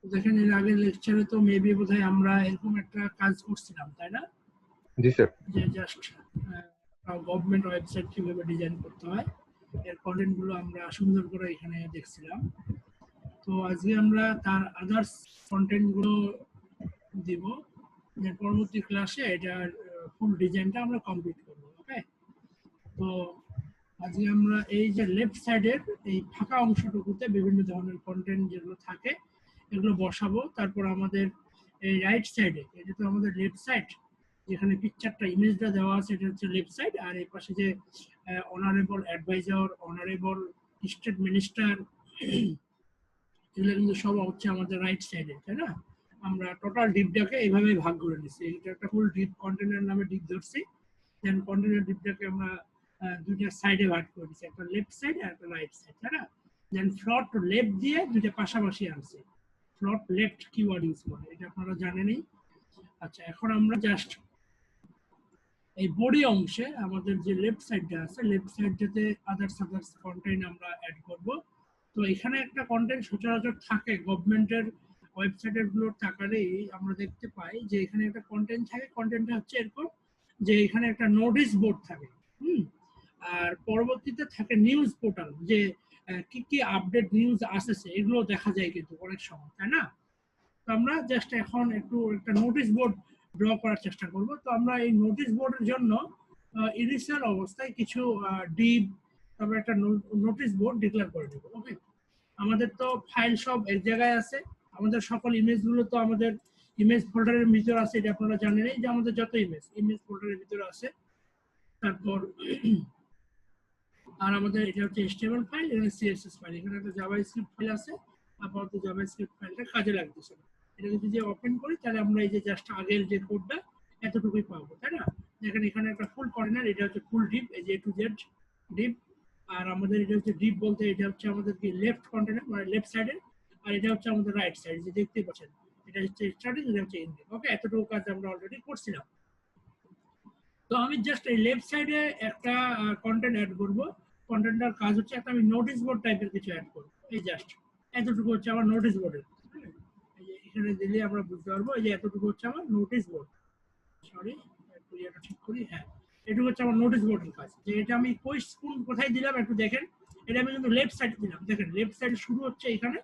দেখেন এর আগের লেকচারে তো মেবি বোধহয় আমরা এরকম একটা কাজ করছিলাম, তাই না? জি স্যার। যে জাস্ট গভর্নমেন্ট ওয়েবসাইট কিভাবে ডিজাইন করতে হয় এর কন্টেন্ট গুলো আমরা সুন্দর করে এখানে দেখছিলাম। তো আজকে আমরা তার আদার্স কন্টেন্ট গুলো দিব, যে পরবর্তী ক্লাসে এটার ফুল ডিজাইনটা আমরা কমপ্লিট করব। ওকে, তো আজকে আমরা এই যে লেফট সাইডের এই ফাঁকা অংশটুকুতে বিভিন্ন ধরনের কন্টেন্ট যেগুলো থাকে এগুলো বসাবো। তারপর আমাদের এই রাইট সাইডে, এটা তো আমাদের লেফট সাইড, যেখানে পিকচারটা ইমেজটা দেওয়া আছে এটা হচ্ছে লেফট সাইড, আর এই পাশে যে honourable adviser, honourable state minister, এগুলো কিন্তু সব হচ্ছে আমাদের রাইট সাইডে, তাই না? আমরা টোটাল ডিপটাকে এইভাবে ভাগ করে নিচ্ছি। এটা একটা ফুল ডিপ কন্টেনার নামে ডিপ ধরছি, দেন কন্টেনার ডিপটাকে আমরা দুইটা সাইডে ভাগ করে দিচ্ছি, একটা লেফট সাইড আর একটা রাইট সাইড, তাই না? দেন ফ্রন্ট লেফট দিয়ে দুইটা পাশাপাশি আনছি, ফ্রন্ট লেফট কিওয়ার্ড ইউজ করে, এটা আপনারা জানেনই। আচ্ছা, এখন আমরা জাস্ট এই বডি অংশে আমাদের যে লেফট সাইডটা আছে, লেফট সাইডটাতে আদার্স কন্টেন্ট আমরা অ্যাড করব। তো এখানে একটা কন্টেন্ট সচরাচর থাকে গভর্নমেন্টের ওয়েবসাইটের গুলোর থাকারেই আমরা দেখতে পাই যে এখানে একটা কন্টেন্ট থাকে। কন্টেন্টটা হচ্ছে এরকম যে এখানে একটা নোটিশ বোর্ড থাকে, আর পরবর্তীতে থাকে নিউজ পোর্টাল, যে কি কি আপডেট নিউজ আসছে এগুলো দেখা যায় কিন্তু অনেক সময়, তাই না? তো আমরা জাস্ট এখন একটু একটা নোটিশ বোর্ড ড্র করার চেষ্টা করব। তো আমরা এই নোটিশ বোর্ডের জন্য ইনিশিয়াল অবস্থায় কিছু ডিপ, তারপর একটা নোটিশ বোর্ড ডিক্লেয়ার করে দেবো। ওকে, আমাদের তো ফাইল সব এক জায়গায় আছে, আমাদের সকল ইমেজগুলো তো আমাদের ইমেজ ফোল্ডারের ভিতরে আছে, এটা আপনারা জানেনই যে আমাদের যত ইমেজ ফোল্ডারের ভিতরে আছে। তারপর আর আমাদের এটা হচ্ছে HTML ফাইল, এখানে CSS ফাইল, এখানে একটা জাভাস্ক্রিপ্ট ফাইল আছে। আপাতত জাভাস্ক্রিপ্ট ফাইলটা কাজে লাগতেছে না, এটা যদি ওপেন করি তাহলে আমরা এই যে জাস্ট আগের যে কোডটা এতটুকুই পাবো, তাই না? দেখেন এখানে একটা ফুল কর্নার, এটা হচ্ছে ফুল ডিপ, এই যে A to Z ডিপ। আর আমাদের এটা হচ্ছে ডিপ বলতে এটা হচ্ছে আমাদের কি লেফট কন্টেনার, মানে লেফট সাইডে, আর এটা হচ্ছে আমাদের রাইট সাইড, যে দেখতেই পাচ্ছেন এটা হচ্ছে স্টার্টিং, এটা হচ্ছে এন্ডিং। ওকে, এতটুকু কাজ আমরা অলরেডি করছিলাম। তো আমি জাস্ট এই লেফট সাইডে একটা কন্টেন্ট অ্যাড করব। কন্টেন্টটার কাজ হচ্ছে একটা আমি নোটিশ বোর্ড টাইপের কিছু অ্যাড করব। এই জাস্ট এতটুকু হচ্ছে আমার নোটিশ বোর্ডের, এই যে এখানে দিলে আমরা বুঝতে পারবো এই যে এতটুকু হচ্ছে আমার নোটিশ বোর্ড। সরি, একটু এটা ঠিক করি। হ্যাঁ, এটুকু হচ্ছে আমার নোটিশ বোর্ডের কাজ। যে এটা আমি কোথায় দিলাম একটু দেখেন, এটা আমি কিন্তু লেফট সাইডে দিলাম। দেখেন লেফট সাইডে শুরু হচ্ছে এখানে,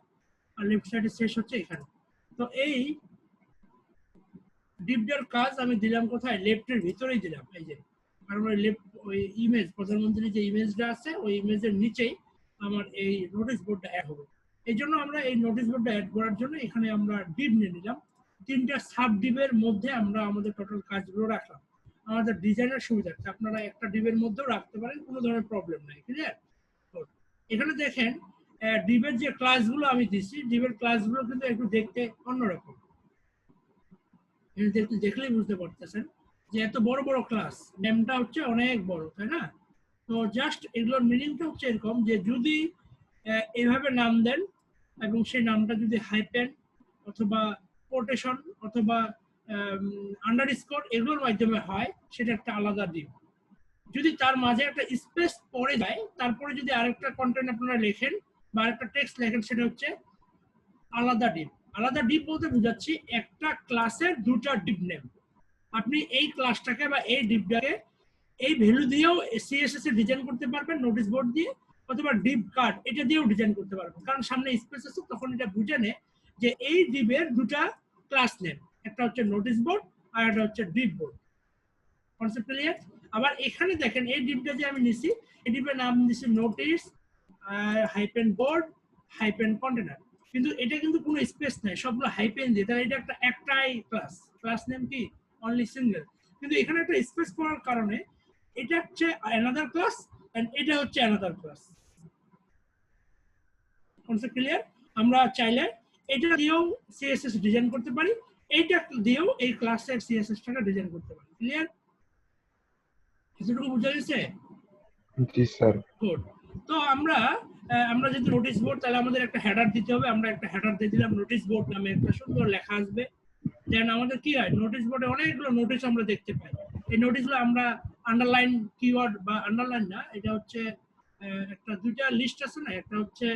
আর লেফট সাইডে শেষ হচ্ছে এখানে। তো এই ডিপটার কাজ আমি দিলাম কোথায়, লেফটের ভিতরেই দিলাম। এই যে কারণ ওই লেফট ওই ইমেজ, প্রধানমন্ত্রীর যে ইমেজটা আছে ওই ইমেজের নিচেই আমার এই নোটিশ বোর্ডটা অ্যাড হবে। এই জন্য আমরা এই নোটিশ বোর্ডটা অ্যাড করার জন্য এখানে আমরা ডিপ নিয়ে নিলাম। তিনটা সাব ডিপের মধ্যে আমরা আমাদের টোটাল কাজগুলো রাখলাম। আমাদের ডিজাইনের সুবিধার্থে আপনারা একটা ডিপের মধ্যেও রাখতে পারেন, কোনো ধরনের প্রবলেম নাই। ক্লিয়ার? এখানে দেখেন ডিপের যে ক্লাসগুলো আমি দিচ্ছি, ডিপের ক্লাসগুলো কিন্তু একটু দেখতে অন্যরকম। দেখলেই বুঝতে পারতেছেন যে এত বড় বড় ক্লাস, নেমটা হচ্ছে অনেক বড়, তাই না? তো জাস্ট এগুলোর মিনিংটা হচ্ছে এরকম যে যদি এইভাবে নাম দেন এবং সেই নামটা যদি হাইপেন অথবা কোটেশন অথবা আন্ডারস্কোর এগুলোর মাধ্যমে হয়, সেটা একটা আলাদা দিক। যদি তার মাঝে একটা স্পেস পড়ে যায়, তারপরে যদি আরেকটা কন্টেন্ট আপনারা লেখেন বা আরেকটা টেক্সট লেখেন, সেটা হচ্ছে আলাদা ডিপ। আলাদা ডিপ বলতে বুঝাচ্ছি একটা ক্লাসের দুটা ডিপ নেম। আপনি এই ক্লাসটাকে বা এই ডিপটাকে এই ভ্যালু দিয়েও CSS এ ডিজাইন করতে পারবেন নোটিশ বোর্ড দিয়ে, অথবা ডিপ কার্ড এটা দিয়েও ডিজাইন করতে পারবেন। কারণ সামনে স্পেস আছে, তখন এটা বুঝে নে যে এই ডিপের দুটা ক্লাস নেম, একটা হচ্ছে নোটিশ বোর্ড আর একটা হচ্ছে ডিপ বোর্ড। Concept clear? আবার এখানে দেখেন এই ডিপটা যে আমি নিছি, এই ডিপের নাম দিছি notice hyphen board hyphen container, কিন্তু এটা কিন্তু কোনো স্পেস নাই, সবগুলো হাইপেন দিয়ে, তাহলে এটা একটাই ক্লাস নেম কি অনলি সিঙ্গেল। কিন্তু এখানে একটা স্পেস পড়ার কারণে এটা হচ্ছে অ্যানাদার ক্লাস এন্ড এটা হচ্ছে অ্যানাদার ক্লাস। Concept clear? আমরা চাইলে এটা দিয়েও CSS ডিজাইন করতে পারি, এইটা দিয়েও এই ক্লাসের CSS-টাকে ডিজাইন করতে পারি। ক্লিয়ার? এতটুকু বুঝা গেছে? জি স্যার। গুড। তো আমরা যদি নোটিশ বোর্ড, তাহলে আমাদের একটা হেডার দিতে হবে। আমরা একটা হেডার দিয়ে দিলাম, নোটিশ বোর্ড নামে একটা সুন্দর লেখা আসবে। দেন আমাদের কি হয়, নোটিশ বোর্ডে অনেকগুলো নোটিশ আমরা দেখতে পাই। এই নোটিশগুলো আমরা আন্ডারলাইন কিওয়ার্ড বা আন্ডারলাইন না, এটা হচ্ছে একটা দুইটা লিস্ট আছে না, একটা হচ্ছে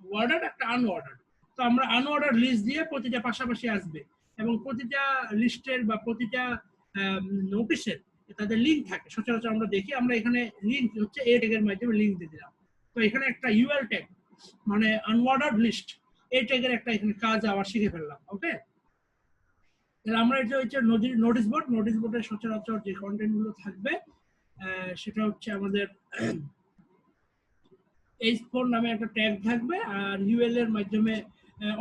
ওয়ার্ডার একটা আনওয়ার্ডার। তো আমরা আনঅর্ডার লিস্ট দিয়ে প্রতিটা পাশাপাশি আসবে এবং প্রতিটা লিস্টের বা প্রতিটা নোটিশের তাদের লিঙ্ক থাকে। সচরাচর আমরা দেখি, আমরা এখানে লিঙ্ক হচ্ছে এ ট্যাগের মাধ্যমে লিঙ্ক দিয়ে দিলাম। তো এখানে একটা ইউএল ট্যাগ মানে আনঅর্ডার্ড লিস্ট, এই ট্যাগের একটা এখানে কাজ আবার শিখে ফেললাম। ওকে, তাহলে আমরা এটা হচ্ছে নোটিশ বোর্ড। নোটিশ বোর্ডের সচরাচর যে কন্টেন্ট গুলো থাকবে সেটা হচ্ছে আমাদের H4 নামে একটা ট্যাগ থাকবে, আর ইউএল এর মাধ্যমে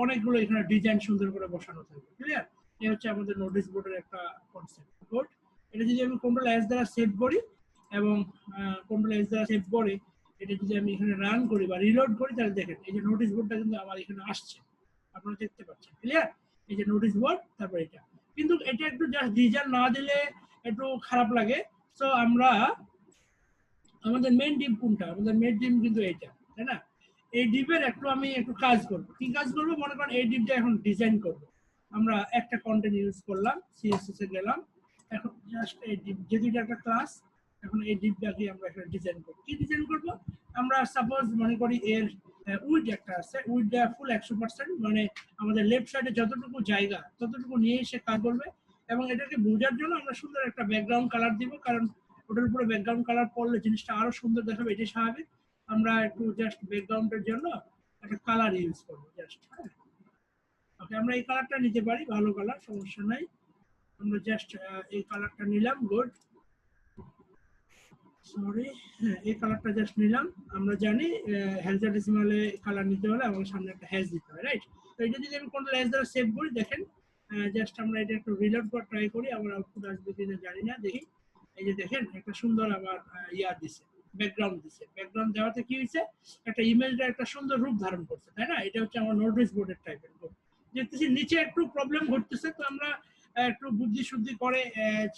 অনেকগুলো এখানে ডিজাইন সুন্দর করে বসানো থাকবে। ক্লিয়ার? এই হচ্ছে আমাদের নোটিশ বোর্ডের একটা কনসেপ্ট। গুড। এটা যদি আমি কন্ট্রোল এস দ্বারা সেভ করি এবং কন্ট্রোল এস দ্বারা সেভ করে এটা যদি আমি এখানে রান করি বা রিলোড করি, তাহলে দেখেন এই যে নোটিশ বোর্ডটা কিন্তু আমার এখানে আসছে, আপনারা দেখতে পাচ্ছেন। ক্লিয়ার? এই যে নোটিশ বোর্ড, তারপর এটা কিন্তু এটা একটু জাস্ট ডিজাইন না দিলে একটু খারাপ লাগে। সো আমরা আমাদের মেইন ডিপ কোনটা? আমাদের মেইন ডিপ কিন্তু এইটা, তাই না? এই ডিপের আমি একটু কাজ করব। কি কাজ করব? মনে করেন এই ডিপটা এখন ডিজাইন করব। আমরা একটা কন্টেন্ট ইউজ করলাম, সিএসএস এ গেলাম, এখন জাস্ট এই ডিপ, যেহেতু এটা একটা ক্লাস, এখন এই ডিপটাকে আমরা এখানে ডিজাইন করব। কি ডিজাইন করব? আমরা সাপোজ মনে করি এর উইড একটা আছে, উইডটা ফুল 100%, মানে আমাদের লেফট সাইডে যতটুকু জায়গা ততটুকু নিয়ে এসে কাজ করবে। এবং এটাকে বোঝার জন্য আমরা সুন্দর একটা ব্যাকগ্রাউন্ড কালার দিব, কারণ ওটার উপরে ব্যাকগ্রাউন্ড কালার পড়লে জিনিসটা আরো সুন্দর দেখাবে, এটাই স্বাভাবিক। আমরা একটু জাস্ট ব্যাকগ্রাউন্ডের জন্য একটা কালার ইউজ করব জাস্ট। হ্যাঁ, ওকে, আমরা এই কালারটা নিতে পারি, ভালো কালার, সমস্যা নাই। আমরা জাস্ট এই কালারটা নিলাম। গুড, সরি, হ্যাঁ এই কালারটা জাস্ট নিলাম। আমরা জানি হেক্সাডেসিমালে কালার নিতে হলে আমাদের সামনে একটা হ্যাশ দিতে হয়, রাইট? তো এটা যদি আমি কন্ট্রোল এস দ্বারা সেভ করি, দেখেন জাস্ট আমরা এটা একটু রিলোড করে ট্রাই করি, আমার আউটপুট আসবে কিনা জানি না, দেখি। এই যে দেখেন একটা সুন্দর আবার ইয়া দিছে, ব্যাকগ্রাউন্ড দিছে। ব্যাকগ্রাউন্ড দেওয়াতে কি হয়েছে? একটা ইমেজটা একটা সুন্দর রূপ ধারণ করছে, তাই না? এটা হচ্ছে আমার নোটিশ বোর্ডের টাইপের। দেখতেছি নিচে একটু প্রবলেম ঘটতেছে, তো আমরা একটু বুদ্ধি শুদ্ধি করে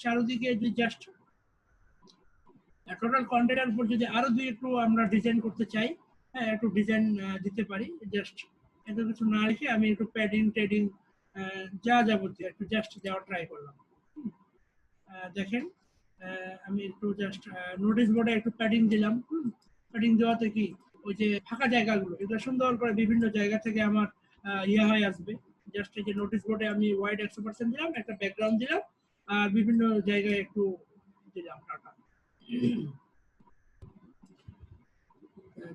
চারদিকে যদি জাস্ট টোটাল কন্টেন্টের উপর যদি আরো দুই একটু আমরা ডিজাইন করতে চাই, হ্যাঁ একটু ডিজাইন দিতে পারি। জাস্ট এত কিছু না লিখে আমি একটু প্যাডিং টেডিং যা যাবতীয় একটু জাস্ট দেওয়ার ট্রাই করলাম। দেখেন আমি একটু জাস্ট নোটিশ বোর্ডে একটু প্যাডিং দিলাম। প্যাডিং দেওয়াতে কি ওই যে ফাঁকা জায়গাগুলো এগুলো সুন্দর করে বিভিন্ন জায়গা থেকে আমার ইয়ে হয়ে আসবে। জাস্ট এই যে নোটিশ বোর্ডে আমি ওয়াইড 100% দিলাম, একটা ব্যাকগ্রাউন্ড দিলাম, আর বিভিন্ন জায়গায় একটু দিলাম টাটা।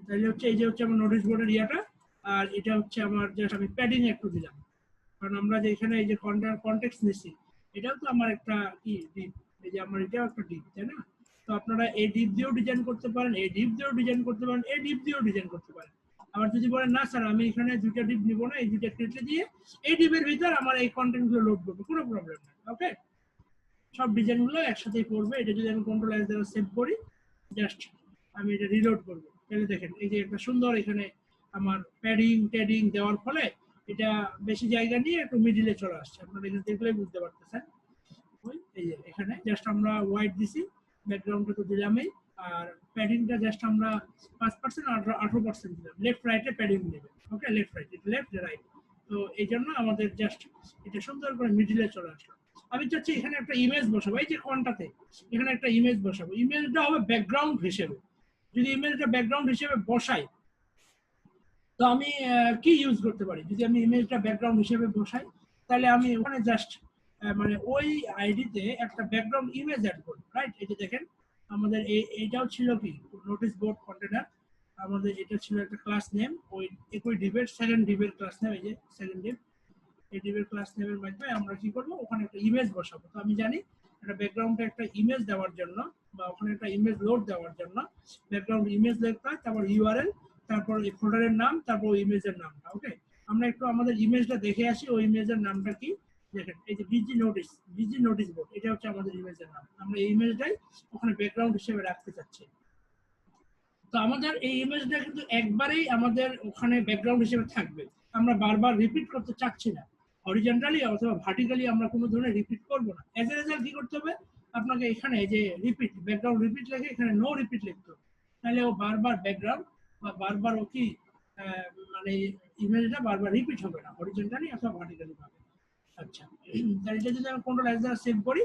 তাহলে হচ্ছে এই যে হচ্ছে আমার নোটিশ বোর্ডের ইয়াটা, আর এটা হচ্ছে আমার জাস্ট আমি প্যাডিং একটু দিলাম, কারণ আমরা যে এখানে এই যে কনটেক্সট নিছি, এটাও তো আমার একটা কি ডিপ, এই যে আমার এটাও একটা ডিপ, তাই না? তো আপনারা এই ডিপ দিয়েও ডিজাইন করতে পারেন, এই ডিপ দিয়েও ডিজাইন করতে পারেন, এই ডিপ দিয়েও ডিজাইন করতে পারেন। আবার যদি বলেন না স্যার আমি এখানে দুইটা ডিপ নিব না, এই দুইটা কেটে দিয়ে এই ডিপের ভিতর আমার এই কন্টেন্ট গুলো লোড করবো, কোনো প্রবলেম নেই। ওকে, সব ডিজাইন গুলো একসাথেই করবে। এটা যদি আমি কন্ট্রোল এস দ্বারা সেভ করি, জাস্ট আমি এটা রিলোড করবো, তাহলে দেখেন এই যে একটা সুন্দর এখানে আমার প্যাডিং টেডিং দেওয়ার ফলে এটা বেশি জায়গা নিয়ে একটু মিডিলে চলে আসছে। আপনারা এখানে দেখলে বুঝতে পারতেছেন। ওই এই যে এখানে জাস্ট আমরা হোয়াইট দিছি, ব্যাকগ্রাউন্ডটা তো দিলামই, আর প্যাডিংটা জাস্ট আমরা 5% আর 18% দিলাম। লেফট রাইটে প্যাডিং নেবে। ওকে, লেফট রাইট, লেফট রাইট। তো এই জন্য আমাদের জাস্ট এটা সুন্দর করে মিডিলে চলে আসলো। আমি চাচ্ছি এখানে একটা ইমেজ বসাবো, এই যে কোনটাতে এখানে একটা ইমেজ বসাবো। ইমেজটা হবে ব্যাকগ্রাউন্ড হিসেবে। যদি ইমেজটা ব্যাকগ্রাউন্ড হিসেবে বসাই, তো আমি কি ইউজ করতে পারি? যদি আমি ইমেজটা ব্যাকগ্রাউন্ড হিসেবে বসাই, তাহলে আমি ওখানে জাস্ট মানে ওই আইডিতে একটা ব্যাকগ্রাউন্ড ইমেজ অ্যাড করব, রাইট? এই যে দেখেন আমাদের এইটাও ছিল কি নোটিশ বোর্ড কন্টেনার, আমাদের এটা ছিল একটা ক্লাস নেম, ওই একই ডিবের সেকেন্ড ডিবের ক্লাস নেম, এই যে সেকেন্ড ডিব, এই ডিবের ক্লাস নেমের মাধ্যমে আমরা কি করব, ওখানে একটা ইমেজ বসাবো। তো আমি জানি একটা ব্যাকগ্রাউন্ডে একটা ইমেজ দেওয়ার জন্য বা ওখানে একটা ইমেজ লোড দেওয়ার জন্য ব্যাকগ্রাউন্ড ইমেজ লিখতে হয়, তারপর ইউআরএল, তারপর এই ফোল্ডারের নাম, তারপর ইমেজের নামটা। ওকে, আমরা একটু আমাদের ইমেজটা দেখে আসি, ওই ইমেজের নামটা কি। দেখেন এই যে বিজি নোটিশ বোর্ড, এটা হচ্ছে আমাদের ইমেজের নাম। আমরা এই ইমেজটাই ওখানে ব্যাকগ্রাউন্ড হিসেবে রাখতে চাচ্ছি। তো আমাদের এই ইমেজটা কিন্তু একবারেই আমাদের ওখানে ব্যাকগ্রাউন্ড হিসেবে থাকবে, আমরা বারবার রিপিট করতে চাচ্ছি না। হরিজন্টালি অথবা ভার্টিক্যালি আমরা কোনো ধরনের রিপিট করব না। এজ এ রেজাল্ট কি করতে হবে, আপনাকে এখানে যে রিপিট, ব্যাকগ্রাউন্ড রিপিট লিখে এখানে নো রিপিট লিখতে হবে, তাহলে ও বারবার ব্যাকগ্রাউন্ড বা বারবার ও কি মানে ইমেজটা বারবার রিপিট হবে না, হরিজন্টালি অথবা ভার্টিক্যালি ভাবে। আচ্ছা, তাহলে এটা যদি আমি কন্ট্রোল এস দ্বারা সেভ করি,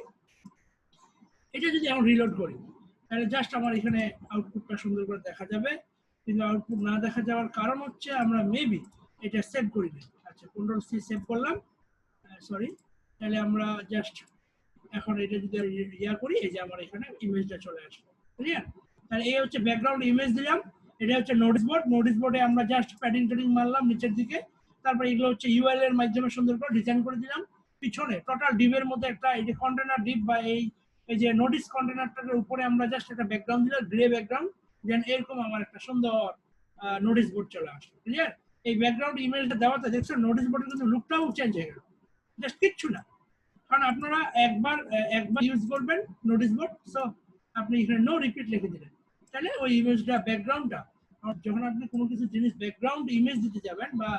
এটা যদি আমি রিলোড করি, তাহলে জাস্ট আমার এখানে আউটপুটটা সুন্দর করে দেখা যাবে। কিন্তু আউটপুট না দেখা যাওয়ার কারণ হচ্ছে আমরা মেবি এটা সেভ করি না। আচ্ছা, কন্ট্রোল সি সেভ করলাম, সরি। তাহলে আমরা জাস্ট এখন এটা যদি ইয়া করি, এই যে আমার এখানে ইমেজটা চলে আসলো, ক্লিয়ার? তাহলে এই হচ্ছে ব্যাকগ্রাউন্ড ইমেজ দিলাম, এটা হচ্ছে নোটিস বোর্ড। নোটিস বোর্ডে আমরা জাস্ট প্যাডিং ট্যাডিং মারলাম নিচের দিকে, তারপর এগুলো হচ্ছে ইউএল এর মাধ্যমে সুন্দর করে ডিজাইন করে দিলাম। পিছনে টোটাল ডিবের মধ্যে একটা এই যে কন্টেনার ডিপ বা এই যে নোটিস কন্টেনারটার উপরে আমরা জাস্ট একটা ব্যাকগ্রাউন্ড দিলাম, গ্রে ব্যাকগ্রাউন্ড, দেন এরকম আমার একটা সুন্দর নোটিস বোর্ড চলে আসলো, ক্লিয়ার? এই ব্যাকগ্রাউন্ড ইমেজটা দেওয়াতে দেখছো নোটিস বোর্ডের কিন্তু লুকটাও চেঞ্জ হয়ে গেল, জাস্ট কিচ্ছু না। কারণ আপনারা একবার ইউজ করবেন নোটিস বোর্ড, সো আপনি এখানে নো রিপিট লিখে দিলেন, তাহলে ওই ইমেজটা ব্যাকগ্রাউন্ডটা যখন আপনি কোনো কিছু জিনিস ব্যাকগ্রাউন্ড ইমেজ দিতে যাবেন বা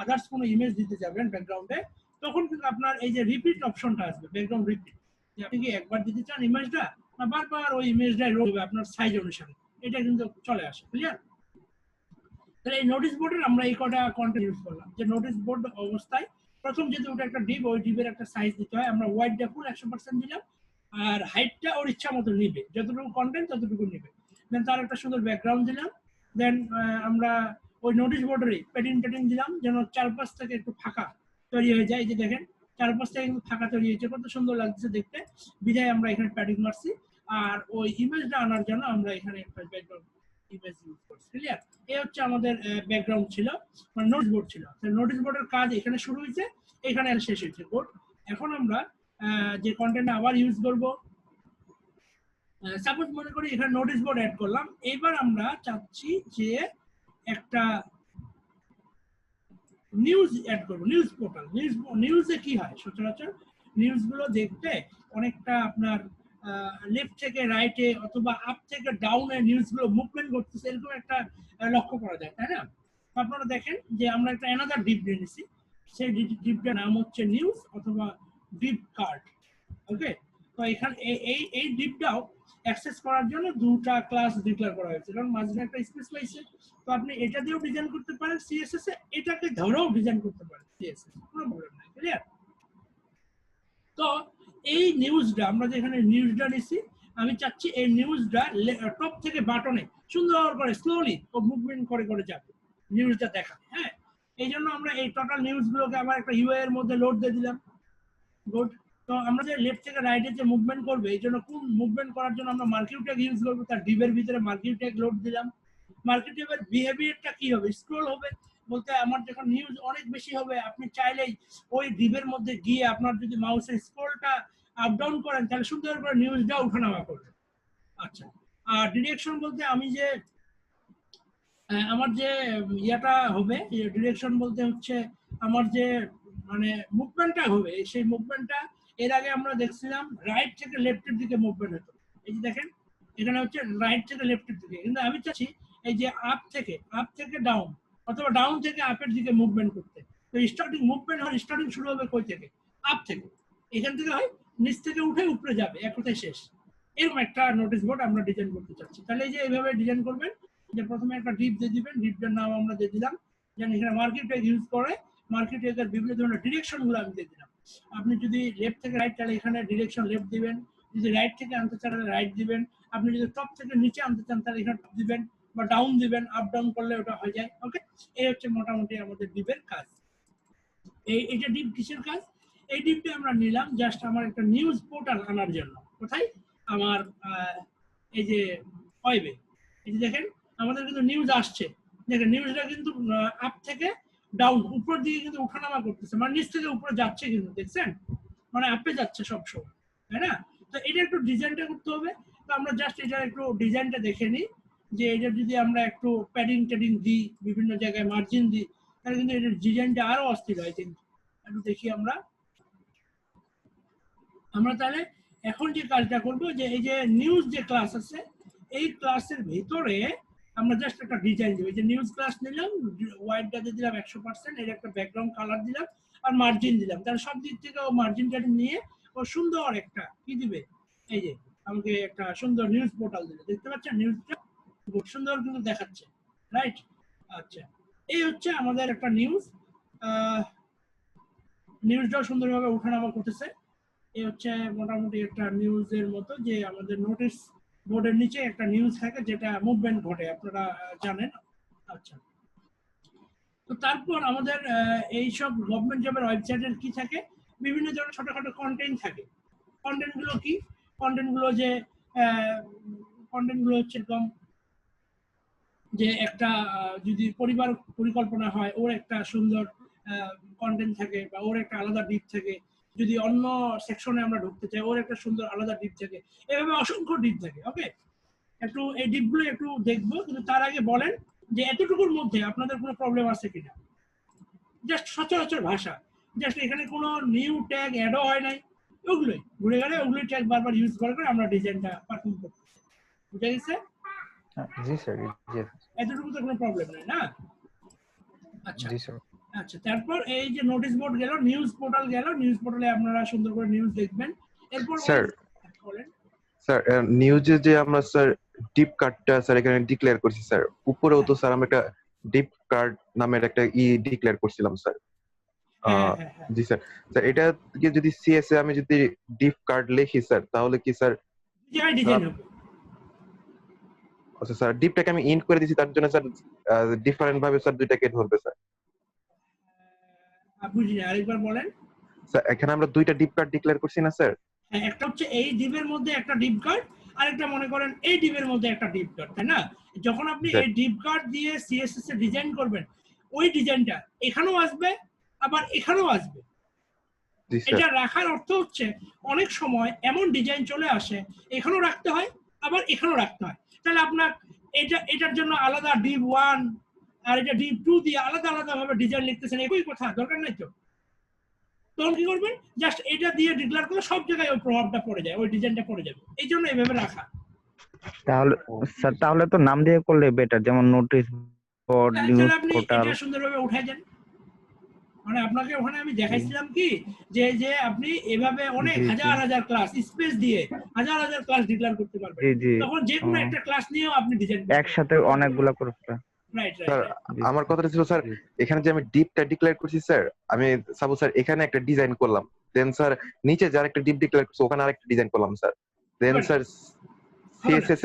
আদার্স কোনো ইমেজ দিতে যাবেন ব্যাকগ্রাউন্ডে, তখন কিন্তু আপনার এই যে রিপিট অপশনটা আসবে, ব্যাকগ্রাউন্ড রিপিট, যে আপনি কি একবার দিতে চান ইমেজটা না বারবার ওই ইমেজটাই রবে আপনার সাইজ অনুসারে, এটা কিন্তু চলে আসে, ক্লিয়ার? তাহলে এই নোটিস বোর্ডের আমরা এই কটা কন্টেন্ট ইউজ করলাম, যে নোটিস বোর্ড অবস্থায় প্রথম যেহেতু ওটা একটা ডিপ, ওই ডিপের একটা সাইজ দিতে হয়, আমরা ওয়াইডটা ফুল 100% দিলাম, আর হাইটটা ওর ইচ্ছা মতো নিবে, যতটুকু কন্টেন্ট ততটুকু নিবে। দেন তার একটা সুন্দর ব্যাকগ্রাউন্ড দিলাম, দেন আমরা ওই নোটিস বোর্ডেরই প্যাডিং ট্যাডিং দিলাম, যেন চারপাশ থেকে একটু ফাঁকা তৈরি হয়ে যায়। এই যে দেখেন চারপাশ থেকে কিন্তু ফাঁকা তৈরি হয়েছে, কত সুন্দর লাগছে দেখতে, বিধায় আমরা এখানে প্যাডিং মারছি। আর ওই ইমেজটা আনার জন্য আমরা এখানে একটা ব্যাকগ্রাউন্ড ইমেজ ইউজ করছি, ক্লিয়ার? এই হচ্ছে আমাদের ব্যাকগ্রাউন্ড ছিল, মানে নোটিস বোর্ড ছিল। নোটিস বোর্ডের কাজ এখানে শুরু হয়েছে, এখানে শেষ হয়েছে কোড। এখন আমরা যে কন্টেন্ট আবার ইউজ করব, সাপোজ মনে করি এখানে নোটিস বোর্ড অ্যাড করলাম, এবার আমরা চাচ্ছি যে একটা নিউজ অ্যাড করব, নিউজ পোর্টাল। নিউজে কি হয় সচরাচর নিউজগুলো দেখতে অনেকটা আপনার লেফট থেকে রাইটে অথবা আপ থেকে ডাউনে নিউজগুলো মুভমেন্ট করতেছে, এরকম একটা লক্ষ্য করা যায়, তাই না? আপনারা দেখেন যে আমরা একটা অ্যানাদার ডিপ নিয়ে নিছি, সেই ডিপটার নাম হচ্ছে নিউজ অথবা ডিপ কার্ড, ওকে? তো এখানে এই ডিপটাও অ্যাক্সেস করার জন্য দুটো ক্লাস ডিক্লেয়ার করা হয়েছে, কারণ মাঝখানে একটা স্পেস পাইছে। তো আপনি এটা দিয়েও ডিজাইন করতে পারেন সিএসএস এ, এটাকে ধরেও ডিজাইন করতে পারেন সিএসএস, কোনো প্রবলেম নাই, ক্লিয়ার? তো এই নিউজটা আমরা যেখানে নিউজটা নিছি, আমি চাচ্ছি এই নিউজটা টপ থেকে বাটনে সুন্দর করে স্লোলি ও মুভমেন্ট করে করে যাবে নিউজটা দেখা, হ্যাঁ? এই জন্য আমরা এই টোটাল নিউজগুলোকে আবার একটা ইউআই এর মধ্যে লোড দিয়ে দিলাম, গুড। তো আমরা যে লেফট থেকে রাইটে যে মুভমেন্ট করবে, এই জন্য কোন মুভমেন্ট করার জন্য আমরা মার্কিউ ট্যাগ ইউজ করবো, তার ডিবের ভিতরে মার্কিউ ট্যাগ লোড দিলাম। মার্কিউ ট্যাগের বিহেভিয়ারটা কি হবে, স্ক্রল হবে বলতে আমার যখন নিউজ অনেক বেশি হবে, আপনি চাইলেই ওই ডিবের মধ্যে গিয়ে আপনার যদি মাউসের স্ক্রলটা আপ ডাউন করেন, তাহলে সুন্দর করে নিউজটা উঠানামা করবে। আচ্ছা, আর ডিরেকশন বলতে আমি যে আমার যে ইয়াটা হবে, ডিরেকশন বলতে হচ্ছে আমার যে মানে মুভমেন্টটা হবে, সেই মুভমেন্টটা এর আগে আমরা দেখছিলাম রাইট থেকে লেফটের দিকে মুভমেন্ট হতো। এই যে দেখেন এখানে হচ্ছে রাইট থেকে লেফটের দিকে, কিন্তু আমি চাচ্ছি এই যে আপ থেকে ডাউন অথবা ডাউন থেকে আপের দিকে মুভমেন্ট করতে। তো স্টার্টিং মুভমেন্ট হয়, স্টার্টিং শুরু হবে কই থেকে? আপ থেকে। এখান থেকে হয় নিচ থেকে উঠে উপরে যাবে, এক কথায় শেষ। এরকম একটা নোটিস বোর্ড আমরা ডিজাইন করতে চাচ্ছি। তাহলে এই যে এইভাবে ডিজাইন করবেন, যে প্রথমে একটা ডিপ দিয়ে দিবেন, ডিপটার নাম আমরা দিয়ে দিলাম, যেন এখানে মার্কেট ট্যাগ ইউজ করে মার্কেট ট্যাগের বিভিন্ন ধরনের ডিরেকশনগুলো আমি দিয়ে দিলাম। আপনি যদি লেফট থেকে রাইট তাহলে এখানে ডিরেকশন লেফট দিবেন, যদি রাইট থেকে আনতে চান তাহলে রাইট দিবেন, আপনি যদি টপ থেকে নিচে আনতে চান তাহলে এখানে টপ দিবেন বা ডাউন দিবেন, আপ ডাউন করলে ওটা হয়ে যায়, ওকে? এই হচ্ছে মোটামুটি আমাদের ডিপের কাজ। এইটা ডিপ কিসের কাজ? এই ডিপটা আমরা নিলাম জাস্ট আমার একটা নিউজ পোর্টাল আনার জন্য। কোথায়? আমার এই যে ওয়েবে, এই যে দেখেন আমাদের কিন্তু নিউজ আসছে, দেখেন নিউজটা কিন্তু আপ থেকে ডাউন উপর দিকে কিন্তু ওঠানামা করতেছে, মানে নিচ থেকে উপরে যাচ্ছে, কিন্তু দেখছেন মানে আপে যাচ্ছে সবসময়, তাই না? তো এটা একটু ডিজাইনটা করতে হবে। তো আমরা জাস্ট এটা একটু ডিজাইনটা দেখে নিই, যে এটা যদি আমরা একটু প্যাডিং ট্যাডিং দিই, বিভিন্ন জায়গায় মার্জিন দিই, তাহলে কিন্তু এটার ডিজাইনটা আরো অস্থির হয়। কিন্তু একটু দেখি আমরা তাহলে এখন যে কাজটা করবো, যে এই যে নিউজ যে ক্লাস আছে, এই ক্লাসের ভিতরে আমরা জাস্ট একটা ডিজাইন দিব। এই যে নিউজ ক্লাস নিলাম, ওয়াইডটা দিয়ে দিলাম 100%, এর একটা ব্যাকগ্রাউন্ড কালার দিলাম আর মার্জিন দিলাম, তাহলে সব দিক থেকে ও মার্জিনটা নিয়ে ও সুন্দর একটা কি দিবে, এই যে আমাকে একটা সুন্দর নিউজ পোর্টাল দিবে। দেখতে পাচ্ছেন নিউজটা খুব সুন্দর কিন্তু দেখাচ্ছে, রাইট? আচ্ছা, এই হচ্ছে আমাদের একটা নিউজ, নিউজটাও সুন্দরভাবে ওঠানামা করতেছে। এই হচ্ছে মোটামুটি একটা নিউজের মতো, যে আমাদের নোটিস বোর্ডের নিচে একটা নিউজ থাকে যেটা মুভমেন্ট ঘটে, আপনারা জানেন। আচ্ছা, তো তারপর আমাদের এই সব গভর্নমেন্ট জবের ওয়েবসাইটের কি থাকে, বিভিন্ন ধরনের ছোটখাটো কন্টেন্ট থাকে। কন্টেন্ট গুলো কি? কন্টেন্ট গুলো যে কন্টেন্ট গুলো হচ্ছে এরকম যে একটা যদি পরিবার পরিকল্পনা হয়, ওর একটা সুন্দর কন্টেন্ট থাকে বা ওর একটা আলাদা ডিপ থাকে। যদি অন্য সেকশনে আমরা ঢুকতে চাই, ওর একটা সুন্দর আলাদা ডিপ থাকে। এভাবে অসংখ্য ডিপ থাকে। ওকে, একটু এই ডিপগুলো একটু দেখবো, কিন্তু তার আগে বলেন যে এতটুকুর মধ্যে আপনাদের কোনো প্রবলেম আছে কিনা। জাস্ট সচরাচর ভাষা, জাস্ট এখানে কোনো নিউ ট্যাগ অ্যাডও হয় নাই, ওগুলোই ঘুরে গেলে ওগুলোই ট্যাগ বারবার ইউজ করে করে আমরা ডিজাইনটা পারফর্ম করতে। বুঝা গেছে? জি স্যার, জি এতটুকু তো কোনো প্রবলেম নেই না? আচ্ছা জি স্যার। আচ্ছা, তারপর এই যে নোটিশ বোর্ড গেল, নিউজ পোর্টাল গেল, নিউজ পোর্টালে আপনারা সুন্দর করে নিউজ দেখবেন। এরপর স্যার বলেন। স্যার নিউজে যে আমরা স্যার ডিপ কার্ডটা স্যার এখানে ডিক্লেয়ার করছি স্যার, উপরেও তো স্যার আমরা একটা ডিপ কার্ড নামের একটা ডিক্লেয়ার করছিলাম স্যার। হ্যাঁ হ্যাঁ হ্যাঁ, জি স্যার। স্যার এটা যদি সিএসএ আমি যদি ডিপ কার্ড লিখি স্যার, তাহলে কি স্যার? জায়গায় ডিজাইন হবে। আচ্ছা স্যার, ডিপটাকে আমি ইন্ট করে দিয়েছি, তার জন্য স্যার ডিফারেন্ট ভাবে স্যার দুইটাকে ধরবে স্যার। বুঝিনি, আরেকবার বলেন। স্যার এখানে আমরা দুইটা ডিপ কার্ড ডিক্লেয়ার করছি না স্যার? হ্যাঁ, একটা হচ্ছে এই ডিপের মধ্যে একটা ডিপ কার্ড, আরেকটা মনে করেন এই ডিপের মধ্যে একটা ডিপ কার্ড, তাই না? যখন আপনি এই ডিপ কার্ড দিয়ে সিএসএস এ ডিজাইন করবেন, ওই ডিজাইনটা এখানেও আসবে, আবার এখানেও আসবে। এটা রাখার অর্থ হচ্ছে অনেক সময় এমন ডিজাইন চলে আসে, এখানেও রাখতে হয় আবার এখানেও রাখতে হয়। তাহলে আপনার এটার জন্য আলাদা ডিপ 1 আর এটা ডিপ 2 দিয়ে আলাদা আলাদা ভাবে ডিজাইন লিখতেছেন, একই কথা, দরকার নাই তো। তখন কি করবেন? জাস্ট এটা দিয়ে ডিক্লেয়ার করলে সব জায়গায় ওই প্রভাবটা পড়ে যায়, ওই ডিজাইনটা পড়ে যাবে। এই জন্য এইভাবে রাখা। তাহলে স্যার, তাহলে তো নাম দিয়ে করলে বেটার, যেমন নোটিশ বোর্ড, নিউজ আপনি পোর্টাল। এটা সুন্দরভাবে উঠাই দেন। মানে আপনাকে ওখানে আমি দেখাইছিলাম কি, যে যে আপনি এভাবে অনেক হাজার হাজার ক্লাস স্পেস দিয়ে হাজার হাজার ক্লাস ডিক্লেয়ার করতে পারবেন। তখন যে কোনো একটা ক্লাস নিয়েও আপনি ডিজাইন একসাথে অনেকগুলো করতে। Right sir right. আমার কথাটা ছিল স্যার, এখানে যে আমি ডিপটা ডিক্লেয়ার করছি স্যার, আমি সাপোজ স্যার এখানে একটা ডিজাইন করলাম, দেন স্যার নিচে যার একটা ডিপ ডিক্লেয়ার করছি ওখানে আরেকটা ডিজাইন করলাম স্যার, দেন স্যার সিএসএস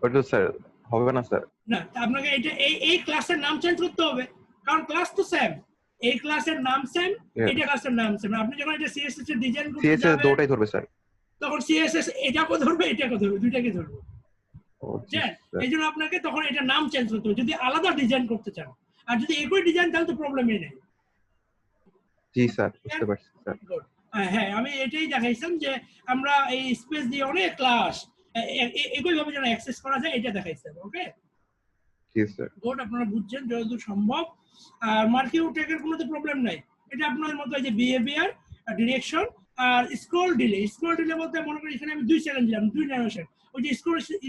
ওটা স্যার হবে না স্যার? না, আপনাকে এটা এই ক্লাসের নাম চেঞ্জ করতে হবে, কারণ ক্লাস তো সেম। এই ক্লাসের নাম সেম, এটা ক্লাসের নাম সেম। আপনি যখন এটা সিএসএস এর ডিজাইন করতে যাবেন, সিএসএস দুটোই ধরবে স্যার। তখন সিএসএস এটাকে ধরবে, এটাকে ধরবে, দুইটাকে ধরবে। এই জন্য আপনাকে তখন এটা নাম চেঞ্জ করতে হবে যদি আলাদা ডিজাইন করতে চান। আর যদি একই ডিজাইন, তাহলে তো প্রবলেমই নেই। জি স্যার, বুঝতে পারছি স্যার। হ্যাঁ, আমি এটাই দেখাইছিলাম যে আমরা এই স্পেস দিয়ে অনেক ক্লাস একই ভাবে যেন অ্যাক্সেস করা যায়, এটা দেখাইছিলাম। ওকে, জি স্যার। গুড, আপনারা বুঝছেন যতদূর সম্ভব। আর মার্কিউ ট্যাগের কোনো তো প্রবলেম নাই। এটা আপনার মতো যে বিহেভিয়ার, ডিরেকশন আর স্ক্রল ডিলে। স্ক্রল ডিলে বলতে মনে করি এখানে আমি 2 সেকেন্ড দিলাম, 2 ন্যানোসেকেন্ড। ওই যে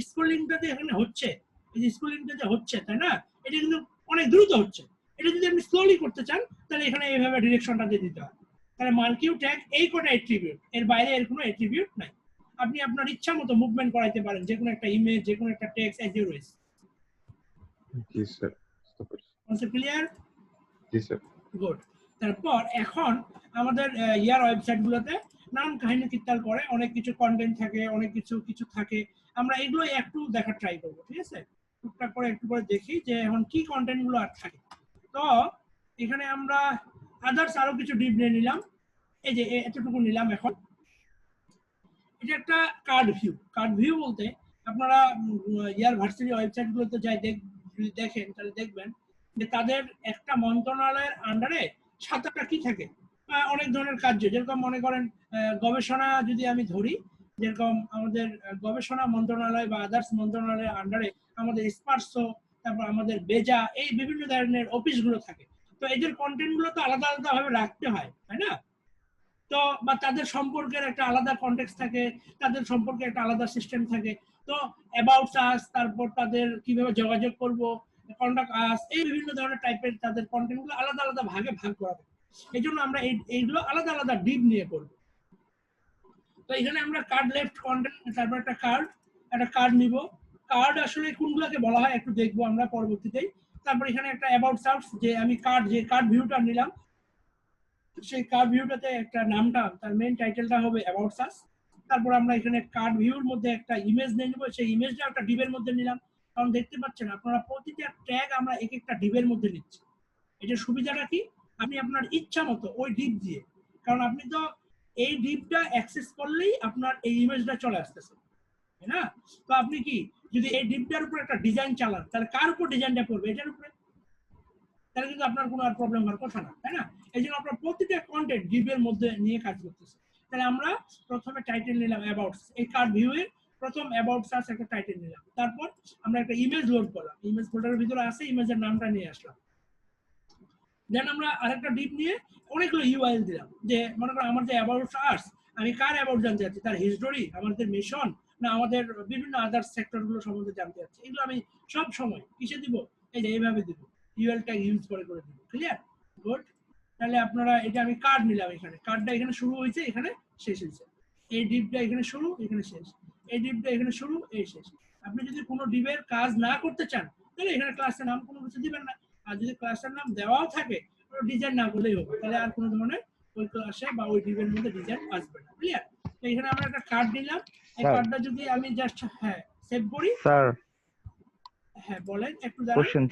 স্ক্রলিংটা যে এখানে হচ্ছে, এই যে স্ক্রলিংটা যে হচ্ছে, তাই না? এটা কিন্তু অনেক দ্রুত হচ্ছে। এটা যদি আপনি স্লোলি করতে চান, তাহলে এখানে এইভাবে ডিরেকশনটা দিয়ে দিতে হয়। তাহলে মার্কিউ ট্যাগ এই কটা অ্যাট্রিবিউট, এর বাইরে এর কোনো অ্যাট্রিবিউট নাই। আপনি আপনার ইচ্ছা মতো মুভমেন্ট করাইতে পারেন, যে কোনো একটা ইমেজ, যে কোনো একটা টেক্সট, অ্যাজ ইউ উইশ। জি স্যার, বুঝতে পারছি। Concept clear? জি স্যার। গুড। তারপর এখন আমাদের ইয়ার ওয়েবসাইটগুলোতে নানান কাহিনী কিত্তাল করে, অনেক কিছু কন্টেন্ট থাকে, অনেক কিছু থাকে। আমরা এগুলো একটু দেখার ট্রাই করবো, ঠিক আছে? টুকটাক করে একটু করে দেখি যে এখন কি কন্টেন্টগুলো আর থাকে। তো এখানে আমরা আদার্স আরো কিছু ডিপ নিয়ে নিলাম। এই যে এতটুকু নিলাম। এখন এটা একটা কার্ড ভিউ। কার্ড ভিউ বলতে আপনারা ইয়ার ভার্সিটি ওয়েবসাইটগুলোতে যাই দেখেন, তাহলে দেখবেন যে তাদের একটা মন্ত্রণালয়ের আন্ডারে 7-8টা কি থাকে, অনেক ধরনের কার্য। যেরকম মনে করেন গবেষণা যদি আমি ধরি, যেরকম আমাদের গবেষণা মন্ত্রণালয় বা আদার্স মন্ত্রণালয়ের আন্ডারে আমাদের স্পার্সো, তারপর আমাদের বেজা, এই বিভিন্ন ধরনের অফিসগুলো থাকে। তো এদের কন্টেন্টগুলো তো আলাদা আলাদা ভাবে রাখতে হয়, তাই না? তো বা তাদের সম্পর্কের একটা আলাদা কনটেক্সট থাকে, তাদের সম্পর্কে একটা আলাদা সিস্টেম থাকে। তো অ্যাবাউট আস, তারপর তাদের কিভাবে যোগাযোগ করব, কন্টাক্ট আস, এই বিভিন্ন ধরনের টাইপের তাদের কন্টেন্টগুলো আলাদা আলাদা ভাগে ভাগ করা থাকে। এই জন্য আমরা এইগুলো আলাদা আলাদা ডিপ নিয়ে করব। তো এখানে আমরা কার্ড লেফট কন্টেন্ট, তারপর একটা কার্ড নিব। কার্ড আসলে কোনগুলোকে বলা হয় একটু দেখবো আমরা পরবর্তীতেই। তারপর এখানে একটা অ্যাবাউট সার্চ, যে আমি কার্ড ভিউটা নিলাম, সেই কার্ড ভিউটাতে একটা নামটা, তার মেইন টাইটেলটা হবে অ্যাবাউট আস। তারপর আমরা এখানে কার্ড ভিউর মধ্যে একটা ইমেজ নিয়ে নেব, সেই ইমেজটা একটা ডিবের মধ্যে নিলাম। কারণ দেখতে পাচ্ছেন আপনারা প্রতিটা ট্যাগ আমরা এক একটা ডিবের মধ্যে নিচ্ছি। এটার সুবিধাটা কি, আপনি আপনার ইচ্ছা মতো ওই ডিপ দিয়ে, কারণ আপনি তো এই ডিপটা অ্যাক্সেস করলেই আপনার এই ইমেজটা চলে আসতেছে, তাই না? তো আপনি কি যদি এই ডিপটার উপর একটা ডিজাইন চালান, তাহলে কার উপর ডিজাইনটা পড়বে? এটার উপরে। তাহলে কিন্তু আপনার কোনো আর প্রবলেম হওয়ার কথা না, তাই না? এই জন্য আপনার প্রতিটা কন্টেন্ট ডিপের মধ্যে নিয়ে কাজ করতেছে। তাহলে আমরা প্রথমে টাইটেল নিলাম অ্যাবাউটস, এই কার্ড ভিউ এর প্রথম অ্যাবাউটস আছে একটা টাইটেল নিলাম, তারপর আমরা একটা ইমেজ লোড করলাম, ইমেজ ফোল্ডারের ভিতরে আছে, ইমেজের নামটা নিয়ে আসলাম। দেন আমরা আরেকটা ডিপ নিয়ে অনেকগুলো ইউআরএল দিলাম, যে মনে করেন আমার যে অ্যাবাউটস আর্টস, আমি কার অ্যাবাউট জানতে চাচ্ছি, তার হিস্টোরি, আমাদের মিশন, না আমাদের বিভিন্ন আদার সেক্টর গুলো সম্বন্ধে জানতে চাচ্ছি, এগুলো আমি সব সময় কিসে দিব, এই যে এইভাবে দিব, ইউএল ট্যাগ ইউজ করে দিব। ক্লিয়ার? গুড। তাহলে আপনারা এটা আমি কার্ড নিলাম, এখানে কার্ডটা এখানে শুরু হয়েছে, এখানে শেষ হয়েছে, এই ডিপটা এখানে শুরু, এখানে শেষ, এই ডিপটা এখানে শুরু, এই শেষ। আপনি যদি কোনো ডিপের কাজ না করতে চান, তাহলে এখানে ক্লাসের নাম কোনো কিছু দিবেন না, আর যদি ক্লাসের নাম দেওয়াও থাকে, ডিজাইন না করলেই হবে, তাহলে আর কোনো ধরনের ওই ক্লাসে বা ওই ডিপের মধ্যে ডিজাইন আসবে না। ক্লিয়ার? তো এখানে আমরা একটা কার্ড নিলাম, এই কার্ডটা যদি আমি জাস্ট সেভ করি। স্যার বলেন, একটু দাঁড়ান।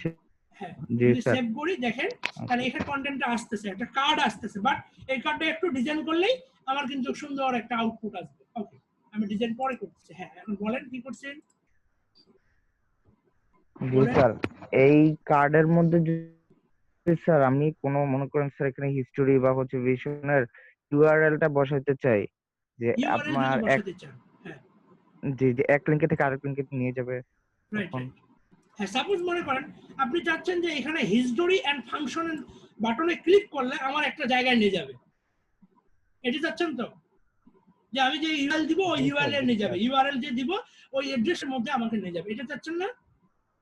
যদি সেভ করি, দেখেন তাহলে এখানে কন্টেন্টটা আসতেছে, একটা কার্ড আসতেছে, বাট এই কার্ডটা একটু ডিজাইন করলেই আমার কিন্তু সুন্দর একটা আউটপুট আসবে। ওকে, আমি ডিজাইন পরে করতেছি। এখন বলেন কি করছেন? জি স্যার, এই কার্ডের মধ্যে যদি স্যার আমি কোনো মনে করেন স্যার এখানে হিস্টোরি বা হচ্ছে ভিশনের ইউআরএলটা বসাইতে চাই, যে আপনার এক জি জি এক লিঙ্কে থেকে আরেক লিঙ্কে নিয়ে যাবে, তখন সাপোজ মনে করেন আপনি চাচ্ছেন যে এখানে হিস্টোরি এন্ড ফাংশন বাটনে ক্লিক করলে আমার একটা জায়গায় নিয়ে যাবে, এটি চাচ্ছেন তো, যে আমি যে ইউআরএল দিব ওই ইউআরএল এ নিয়ে যাবে, ইউআরএল যে দিব ওই অ্যাড্রেসের মধ্যে আমাকে নিয়ে যাবে, এটা চাচ্ছেন না?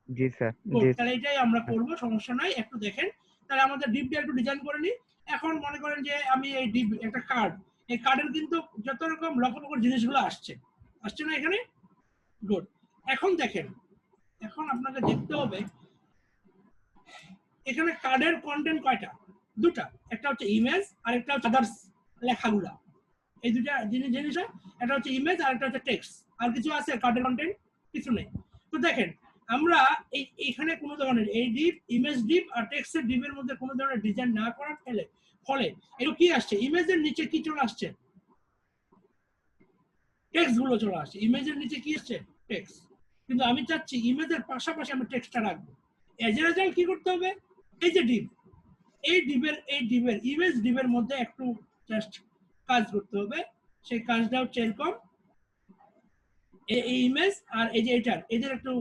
জি স্যার। তাহলে এটাই আমরা করব, সমস্যা নাই। একটু দেখেন, তাহলে আমাদের ডিপটা একটু ডিজাইন করে নিই। এখন মনে করেন যে আমি এই ডিপ একটা কার্ড, এই কার্ডের কিন্তু যত রকম লক্ষ্য জিনিসগুলো আসছে না এখানে। গুড। এখন দেখেন, এখন আপনাকে দেখতে হবে এখানে কার্ডের কন্টেন্ট কয়টা? দুটা, একটা হচ্ছে ইমেজ আর একটা হচ্ছে আদার্স লেখাগুলা, এই দুটা জিনিস, একটা হচ্ছে ইমেজ আর একটা হচ্ছে টেক্সট। আর কিছু আছে কার্ডের কন্টেন্ট? কিছু নেই। তো দেখেন আমরা এইখানে কোনো ধরনের এই ডিপ, ইমেজ ডিপ আর টেক্সটের ডিপের মধ্যে কোনো ধরনের ডিজাইন না করার ফলে এগুলো কি আসছে, ইমেজের নিচে কি চলে আসছে? টেক্সট গুলো চলে আসছে। ইমেজের নিচে কি আসছে? টেক্সট। কিন্তু আমি চাচ্ছি ইমেজের পাশাপাশি আমি টেক্সটটা রাখবো। এজ এ রেজাল্ট কি করতে হবে, এই যে ডিপ, এই ডিপের ইমেজ ডিপের মধ্যে একটু জাস্ট কাজ করতে হবে। সেই কাজটা হচ্ছে এরকম, এই ইমেজ আর এই যে এদের একটু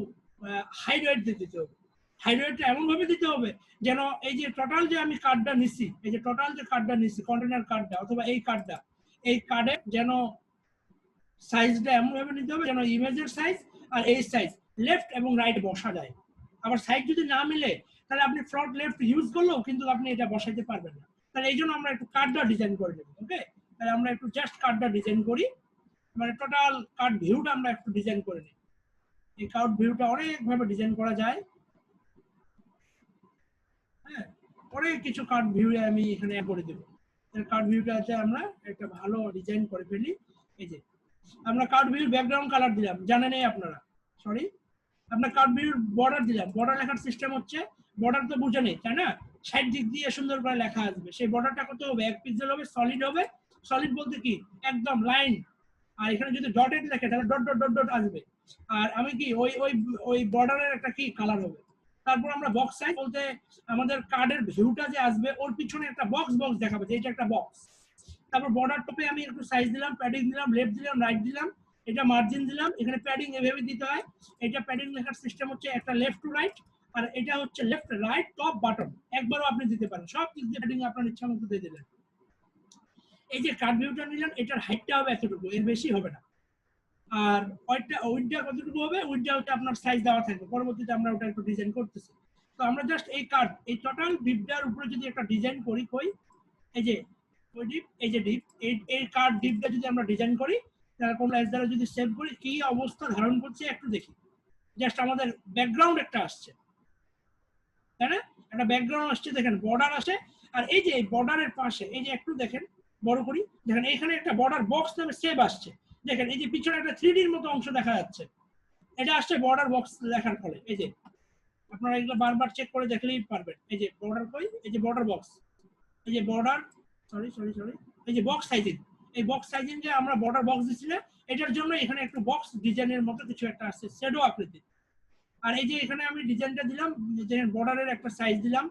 হাইলাইট দিতে হবে। হাইলাইটটা এমন ভাবে দিতে হবে যেন এই যে টোটাল যে আমি কার্ডটা নিছি, এই যে টোটাল যে কার্ডটা নিছি, কন্টেনার কার্ডটা অথবা এই কার্ডে যেন সাইজটা এমন ভাবে নিতে হবে যেন ইমেজের সাইজ আর এই সাইজ লেফট এবং রাইট বসা যায়। আবার সাইজ যদি না মিলে তাহলে আপনি ফ্রন্ট লেফট ইউজ করলেও কিন্তু আপনি এটা বসাইতে পারবেন না। তাহলে এই জন্য আমরা একটু কার্ডটা ডিজাইন করে নেব। ওকে, তাহলে আমরা একটু জাস্ট কার্ডটা ডিজাইন করি, মানে টোটাল কার্ড ভিউটা আমরা একটু ডিজাইন করে নিই। এই কার্ড ভিউটা অনেক ভাবে ডিজাইন করা যায়। অনেক কিছু কার্ড ভিউ আমি এখানে করে দেব। কার্ড ভিউটাতে আমরা একটা ভালো ডিজাইন করে ফেলি। এই যে আমরা কার্ড ভিউর ব্যাকগ্রাউন্ড কালার দিলাম, জানেন এই আপনারা, সরি, আপনার কার্ড ভিউর বর্ডার দিলাম। বর্ডার লেখার সিস্টেম হচ্ছে, বর্ডার তো বুঝে নেই, তাই না? সাইড দিক দিয়ে সুন্দর করে লেখা আসবে। সেই বর্ডারটা কত হবে? 1 পিক্সেল হবে, সলিড হবে। সলিড বলতে কি, একদম লাইন। আর এখানে যদি ডটেড লেখে তাহলে ডট ডট ডট ডট আসবে। আর আমি কি ওই বর্ডারের একটা কি কালার হবে। তারপর আমরা বক্স সাইজ বলতে আমাদের কার্ডের ভিউটা যে আসবে ওর পিছনে একটা বক্স দেখাবে যে এটা একটা বক্স। তারপর বর্ডার টপে আমি একটু সাইজ দিলাম, প্যাডিং দিলাম, লেফট দিলাম, রাইট দিলাম, এটা মার্জিন দিলাম। এখানে প্যাডিং এভাবে দিতে হয়। এটা প্যাডিং লেখার সিস্টেম হচ্ছে একটা লেফট টু রাইট, আর এটা হচ্ছে লেফট রাইট টপ বাটন। একবারও আপনি দিতে পারেন, সব দিক দিয়ে প্যাডিং আপনার ইচ্ছা মতো দিয়ে দিলেন। এই যে কার্ড ভিউটা নিলাম, এটার হাইটটা হবে এতটুকু, এর বেশি হবে না। আর উইডটা কতটুকু হবে? উইডটা হচ্ছে আপনার সাইজ দেওয়া থাকবে, পরবর্তীতে আমরা ওটা একটু ডিজাইন করতেছি। তো আমরা জাস্ট এই টোটাল ডিপটার উপরে যদি একটা ডিজাইন করি, এই যে ওই ডিপ, এই যে ডিপ, এই কার্ড ডিপটা যদি আমরা ডিজাইন করি, তাহলে কোন লাইস দ্বারা যদি সেভ করি কি অবস্থা ধারণ করছে একটু দেখি। জাস্ট আমাদের ব্যাকগ্রাউন্ড একটা আসছে, তাই না? একটা ব্যাকগ্রাউন্ড আসছে, দেখেন বর্ডার আসে। আর এই যে বর্ডারের পাশে এই যে একটু দেখেন, বড় করি, দেখেন এখানে একটা বর্ডার বক্স নামে সেভ আসছে। দেখেন এই যে পিছনে একটা 3D এর মতো অংশ দেখা যাচ্ছে, এটা আসছে বর্ডার বক্স লেখার ফলে। এই যে আপনারা এগুলো বারবার চেক করে দেখলেই পারবেন। এই যে বর্ডার কই, এই যে বর্ডার বক্স, এই যে বর্ডার, সরি, এই যে বক্স সাইজিং, এই বক্স সাইজিং যে আমরা বর্ডার বক্স দিচ্ছি না, এটার জন্য এখানে একটু বক্স ডিজাইনের মতো কিছু একটা আছে, শ্যাডো আকৃতি। আর এই যে এখানে আমি ডিজাইনটা দিলাম, যে বর্ডারের একটা সাইজ দিলাম,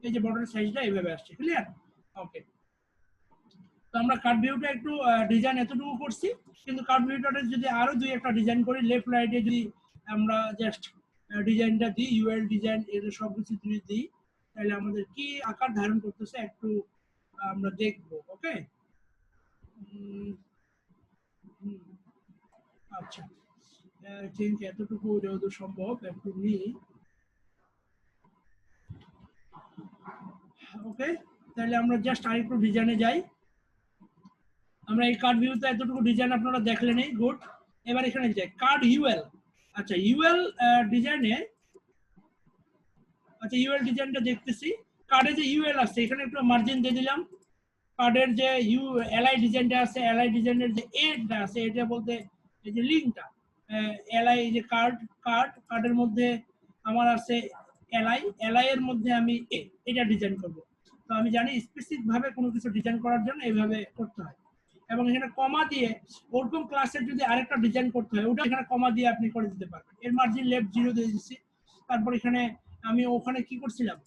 এই যে বর্ডারের সাইজটা এইভাবে আসছে, ক্লিয়ার? ওকে, তো আমরা কাট ভিউটা একটু ডিজাইন এতটুকু করছি, কিন্তু কাট ভিউটাতে যদি আরো দুই একটা ডিজাইন করি, লেফট রাইটে যদি আমরা জাস্ট ডিজাইনটা দিই, ইউএল ডিজাইন, এগুলো সবকিছু যদি দিই, তাহলে আমাদের কি আকার ধারণ করতেছে একটু আমরা দেখবো। ওকে, আচ্ছা, থিঙ্ক এতটুকু যেহেতু সম্ভব একটু নিই। ওকে, তাহলে আমরা জাস্ট আরেকটু ডিজাইনে যাই। আমরা এই কার্ড ভিউতে এতটুকু ডিজাইন আপনারা দেখলেনই, গুড। এবার এখানে যাই, কার্ড ইউএল। আচ্ছা, ইউএল ডিজাইনে, আচ্ছা ইউএল ডিজাইনটা দেখতেছি, কার্ডে যে ইউএল আছে এখানে একটু মার্জিন দিয়ে দিলাম। কার্ডের যে ইউ এলআই ডিজাইনটা আছে, এলআই ডিজাইনের যে এটা আছে, এটা বলতে এই যে লিঙ্কটা, এলআই, যে কার্ডের মধ্যে আমার আছে এলআই এর মধ্যে আমি এটা ডিজাইন করব। তো আমি জানি স্পেসিফিক ভাবে কোনো কিছু ডিজাইন করার জন্য এইভাবে করতে হয়, এবং এখানে কমা দিয়ে ওরকম ক্লাসের যদি আরেকটা ডিজাইন করতে হয়, ওটা এখানে কমা দিয়ে আপনি করে দিতে পারবেন। এর মার্জিন লেফট 0 দিয়ে দিচ্ছি। তারপর এখানে আমি ওখানে কি করছিলাম,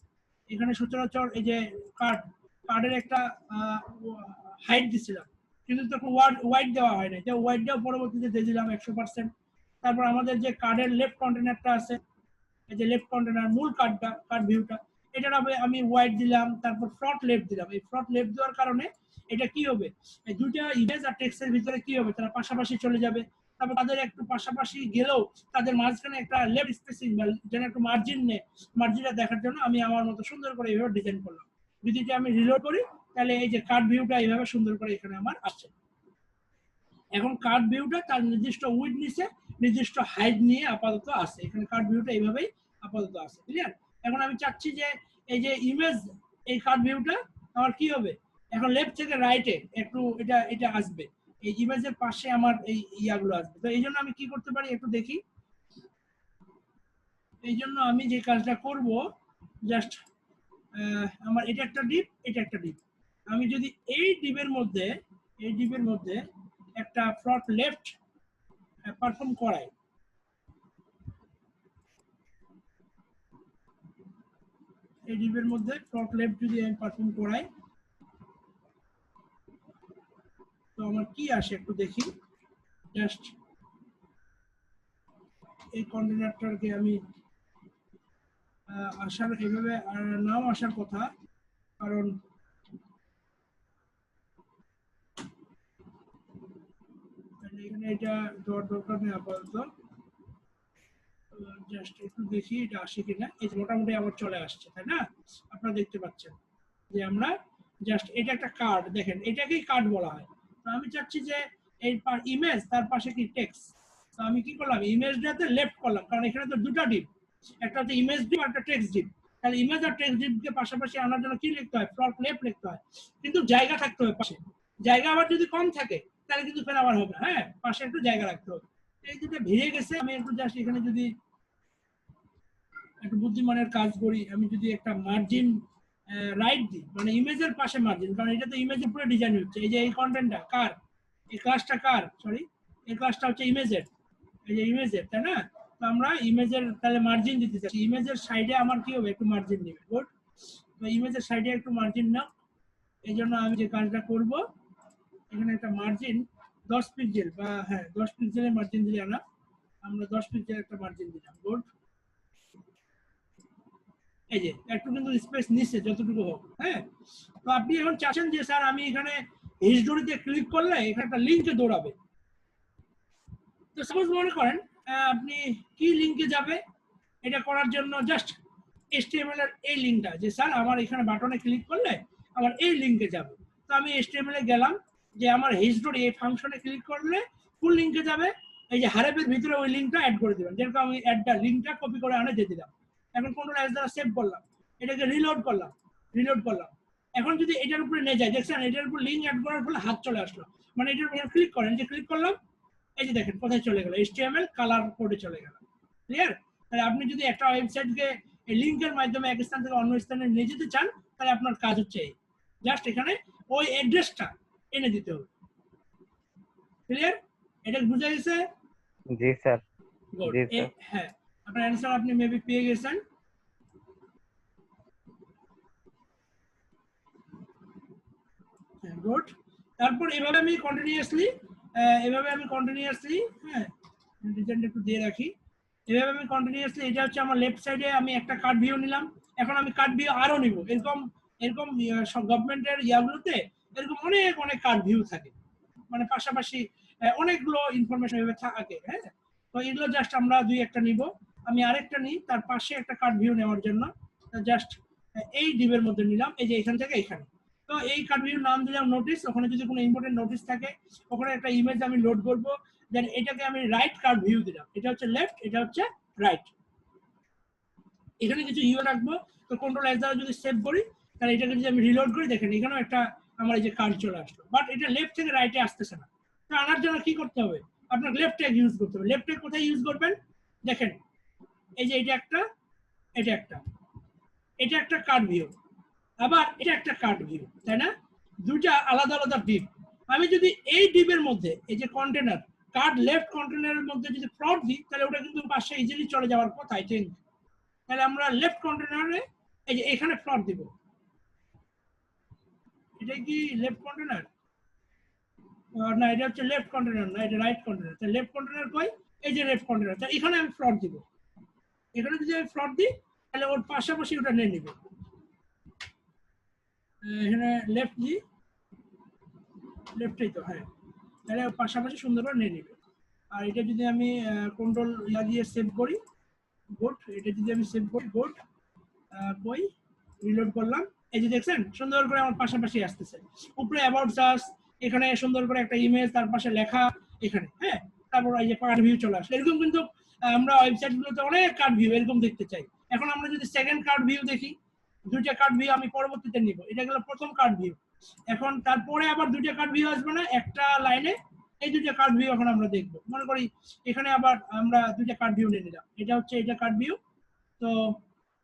এখানে সচরাচর এই যে কার্ডের একটা হাইট দিছিলাম, কিন্তু তখন ওয়াইড দেওয়া হয় না, যে ওয়াইডটাও পরবর্তীতে দিয়ে দিলাম 100%। তারপর আমাদের যে কার্ডের লেফট কন্টেনারটা আছে, এই যে লেফট কন্টেনার মূল কার্ড ভিউটা, এটার আমি ওয়াইড দিলাম, তারপর ফ্রন্ট লেফট দিলাম। এই ফ্রন্ট লেফট দেওয়ার কারণে এটা কি হবে, এই দুইটা ইমেজ আর টেক্সটের ভিতরে কি হবে, তারা পাশাপাশি চলে যাবে। তারপর তাদের একটু পাশাপাশি গেলেও তাদের মাঝখানে একটা লেফট স্পেসিং যেন একটু মার্জিন নেই, মার্জিনটা দেখার জন্য আমি আমার মতো সুন্দর করে এইভাবে ডিজাইন করলাম। যদি এটা আমি রিলোড করি, তাহলে এই যে কার্ড ভিউটা এইভাবে সুন্দর করে এখানে আমার আসছে। এখন কার্ড ভিউটা তার নির্দিষ্ট উইডথ নিচে, নির্দিষ্ট হাইট নিয়ে আপাতত আছে, এখানে কার্ড ভিউটা এইভাবেই আপাতত আছে, ক্লিয়ার? এখন আমি চাচ্ছি যে এই যে ইমেজ, এই কার্ড ভিউটা আমার কি হবে, এখন লেফট থেকে রাইটে একটু এটা আসবে, এই ইমেজের পাশে আমার এই ইয়াগুলো আসবে। তো এই জন্য আমি কি করতে পারি একটু দেখি। এই জন্য আমি যে কাজটা করব, জাস্ট আমার এটা একটা ডিপ, এটা একটা ডিপ, আমি যদি এই ডিপের মধ্যে একটা ফ্রন্ট লেফট পারফর্ম করাই, এই ডিপের মধ্যে ফ্রন্ট লেফট যদি আমি পারফর্ম করাই, তো আমার কি আসে একটু দেখি। জাস্ট এই কন্টেনারটাকে আমি আসার এইভাবে নাও আসার কথা, কারণ এখানে এটা দেওয়ার দরকার নেই আপাতত। জাস্ট একটু দেখি এটা আসে কিনা। এই মোটামুটি আবার চলে আসছে, তাই না? আপনারা দেখতে পাচ্ছেন যে আমরা জাস্ট এটা একটা কার্ড, দেখেন এটাকেই কার্ড বলা হয়। তো আমি চাচ্ছি যে এই ইমেজ তার পাশে কি টেক্সট, তো আমি কি করলাম, ইমেজটাতে লেফট করলাম, কারণ এখানে তো দুটো ডিপ, একটা হচ্ছে ইমেজ ডিপ আর একটা টেক্সট ডিপ। তাহলে ইমেজ আর টেক্সট ডিপকে পাশাপাশি আনার জন্য কি লিখতে হয়, ফ্রন্ট লেফট লিখতে হয়, কিন্তু জায়গা থাকতে হবে পাশে। জায়গা আবার যদি কম থাকে তাহলে কিন্তু ফের আবার হবে, হ্যাঁ, পাশে একটু জায়গা রাখতে হবে। এই দুটো ভিড়ে গেছে, আমি একটু জাস্ট এখানে যদি একটু বুদ্ধিমানের কাজ করি, আমি যদি একটা মার্জিন রাইট দিই, মানে ইমেজের পাশে মার্জিন, কারণ এটা তো ইমেজের পুরো ডিজাইন হচ্ছে। এই যে এই কন্টেন্টটা কার, এই ক্লাসটা কার, সরি এই ক্লাসটা হচ্ছে ইমেজের, এই যে ইমেজের, তাই না? তো আমরা ইমেজের তাহলে মার্জিন দিতে চাই, ইমেজের সাইডে আমার কি হবে, একটু মার্জিন নেবে, গুড। তো ইমেজের সাইডে একটু মার্জিন নাও। এই জন্য আমি যে কাজটা করব, এখানে একটা মার্জিন 10 পিক্সেল বা হ্যাঁ 10 পিক্সেলের মার্জিন দিলে আমরা 10 পিক্সেল একটা মার্জিন দিলাম, গুড। এই যে একটু কিন্তু স্পেস নিচ্ছে যতটুকু হোক, হ্যাঁ। তো আপনি এখন চাচ্ছেন যে স্যার আমি এখানে হিস্টোরিতে ক্লিক করলে এখানে একটা লিঙ্কে দৌড়াবে। তো সাপোজ মনে করেন আপনি কি লিঙ্কে যাবে, এটা করার জন্য জাস্ট HTML এর এই লিঙ্কটা, যে স্যার আমার এখানে বাটনে ক্লিক করলে আমার এই লিঙ্কে যাবে। তো আমি HTML এ গেলাম, যে আমার হিস্টোরি এই ফাংশনে ক্লিক করলে কোন লিঙ্কে যাবে, এই যে হারেপের ভিতরে ওই লিঙ্কটা অ্যাড করে দিলাম, যেরকম আমি অ্যাডটা লিঙ্কটা কপি করে আনে দিয়ে দিলাম। এখন কন্ট্রোল এস দ্বারা সেভ করলাম, এটাকে রিলোড করলাম। এখন যদি এটার উপরে নিয়ে যায়, দেখছেন এটার উপর লিঙ্ক অ্যাড করার ফলে হাত চলে আসলো, মানে এটার উপর ক্লিক করেন, যে ক্লিক করলাম, এই যে দেখেন কোথায় চলে গেল, HTML কালার কোডে চলে গেল, ক্লিয়ার? তাহলে আপনি যদি একটা ওয়েবসাইটকে এই লিংকের মাধ্যমে এক স্থান থেকে অন্য স্থানে নিয়ে যেতে চান, তাহলে আপনার কাজ হচ্ছে জাস্ট এখানে ওই অ্যাড্রেসটা এনে দিতে হবে। ক্লিয়ার? এটা বুঝা গেছে? জি স্যার। গুড। জি স্যার। হ্যাঁ, আপনার অ্যানসার আপনি মেবি পেয়ে গেছেন। গুড। তারপর এভাবে আমি কন্টিনিউয়াসলি হ্যাঁ ডিজাইনটা একটু দিয়ে রাখি। এভাবে আমি কন্টিনিউয়াসলি, এটা হচ্ছে আমার লেফট সাইডে আমি একটা কার্ড ভিউ নিলাম, এখন আমি কার্ড ভিউ আরো নিব। এরকম এরকম সব গভর্নমেন্টের ইয়াগুলোতে এরকম অনেক অনেক কার্ড ভিউ থাকে, মানে পাশাপাশি অনেকগুলো ইনফরমেশন এভাবে থাকে। হ্যাঁ, তো এগুলো জাস্ট আমরা দুই একটা নিব। আমি আরেকটা নিই তার পাশে একটা কার্ড ভিউ নেওয়ার জন্য, জাস্ট এই ডিবের মধ্যে নিলাম, এই যে এখান থেকে এখানে। তো এই কার্ড ভিউর নাম দিলাম নোটিস। ওখানে যদি কোনো ইম্পর্টেন্ট নোটিস থাকে, ওখানে একটা ইমেজ আমি লোড করব, দেন এটাকে আমি রাইট কার্ড ভিউ দিলাম। এটা হচ্ছে লেফট, এটা হচ্ছে রাইট। এখানে কিছু ইউ রাখবো। তো কন্ট্রোল এস দ্বারা যদি সেভ করি, তাহলে এটাকে যদি আমি রিলোড করি, দেখেন এখানেও একটা আমার এই যে কার্ড চলে আসলো, বাট এটা লেফট থেকে রাইটে আসতেছে না। তো আনার জন্য কি করতে হবে? আপনার লেফট ট্যাগ ইউজ করতে হবে। লেফট ট্যাগ কোথায় ইউজ করবেন? দেখেন এই যে এটা একটা, এটা একটা, এটা একটা কার্ড ভিউ, আবার এটা একটা কার্ড ভিউ, তাই না? দুইটা আলাদা আলাদা ডিপ। আমি যদি এই ডিপের মধ্যে এই যে কন্টেনার কার্ড লেফট কন্টেনারের মধ্যে যদি ফ্লট দিই, তাহলে ওটা কিন্তু পাশে ইজিলি চলে যাওয়ার কথা, আই থিঙ্ক। তাহলে আমরা লেফট কন্টেনারে এই যে এখানে ফ্লট দিব। এটা কি লেফট কন্টেনার? না, এটা হচ্ছে লেফট কন্টেনার না, এটা রাইট কন্টেনার। তাহলে লেফট কন্টেনার কই? এই যে লেফট কন্টেনার। তাহলে এখানে আমি ফ্লট দিব। এখানে যদি আমি ফ্লট দিই, তাহলে ওর পাশাপাশি ওটা নিয়ে নিবে। এখানে লেফট জি, লেফটেই তো, হ্যাঁ। তাহলে পাশাপাশি সুন্দর করে নিয়ে নিবে। আর এটা যদি আমি কন্ট্রোল ইয়া দিয়ে সেভ করি, গুড। এটা যদি আমি সেভ করি, গুড। কই রিলোড করলাম, এই যে দেখছেন সুন্দর করে আমার পাশাপাশি আসতেছে। উপরে অ্যাবাউট আস, এখানে সুন্দর করে একটা ইমেজ, তার পাশে লেখা এখানে, হ্যাঁ। তারপর এই যে কার্ড ভিউ চলে আসে। এরকম কিন্তু আমরা ওয়েবসাইটগুলোতে অনেক কার্ড ভিউ এরকম দেখতে চাই। এখন আমরা যদি সেকেন্ড কার্ড ভিউ দেখি, দুইটা কার্ড ভিউ আমি পরবর্তীতে নিব। এটা গেল প্রথম কার্ড ভিউ। এখন তারপরে আবার দুইটা কার্ড ভিউ আসবে না একটা লাইনে, এই দুইটা কার্ড ভিউ এখন আমরা দেখব। মনে করি এখানে আবার আমরা দুইটা কার্ড ভিউ নিয়ে নিলাম। এটা হচ্ছে এটা কার্ড ভিউ। তো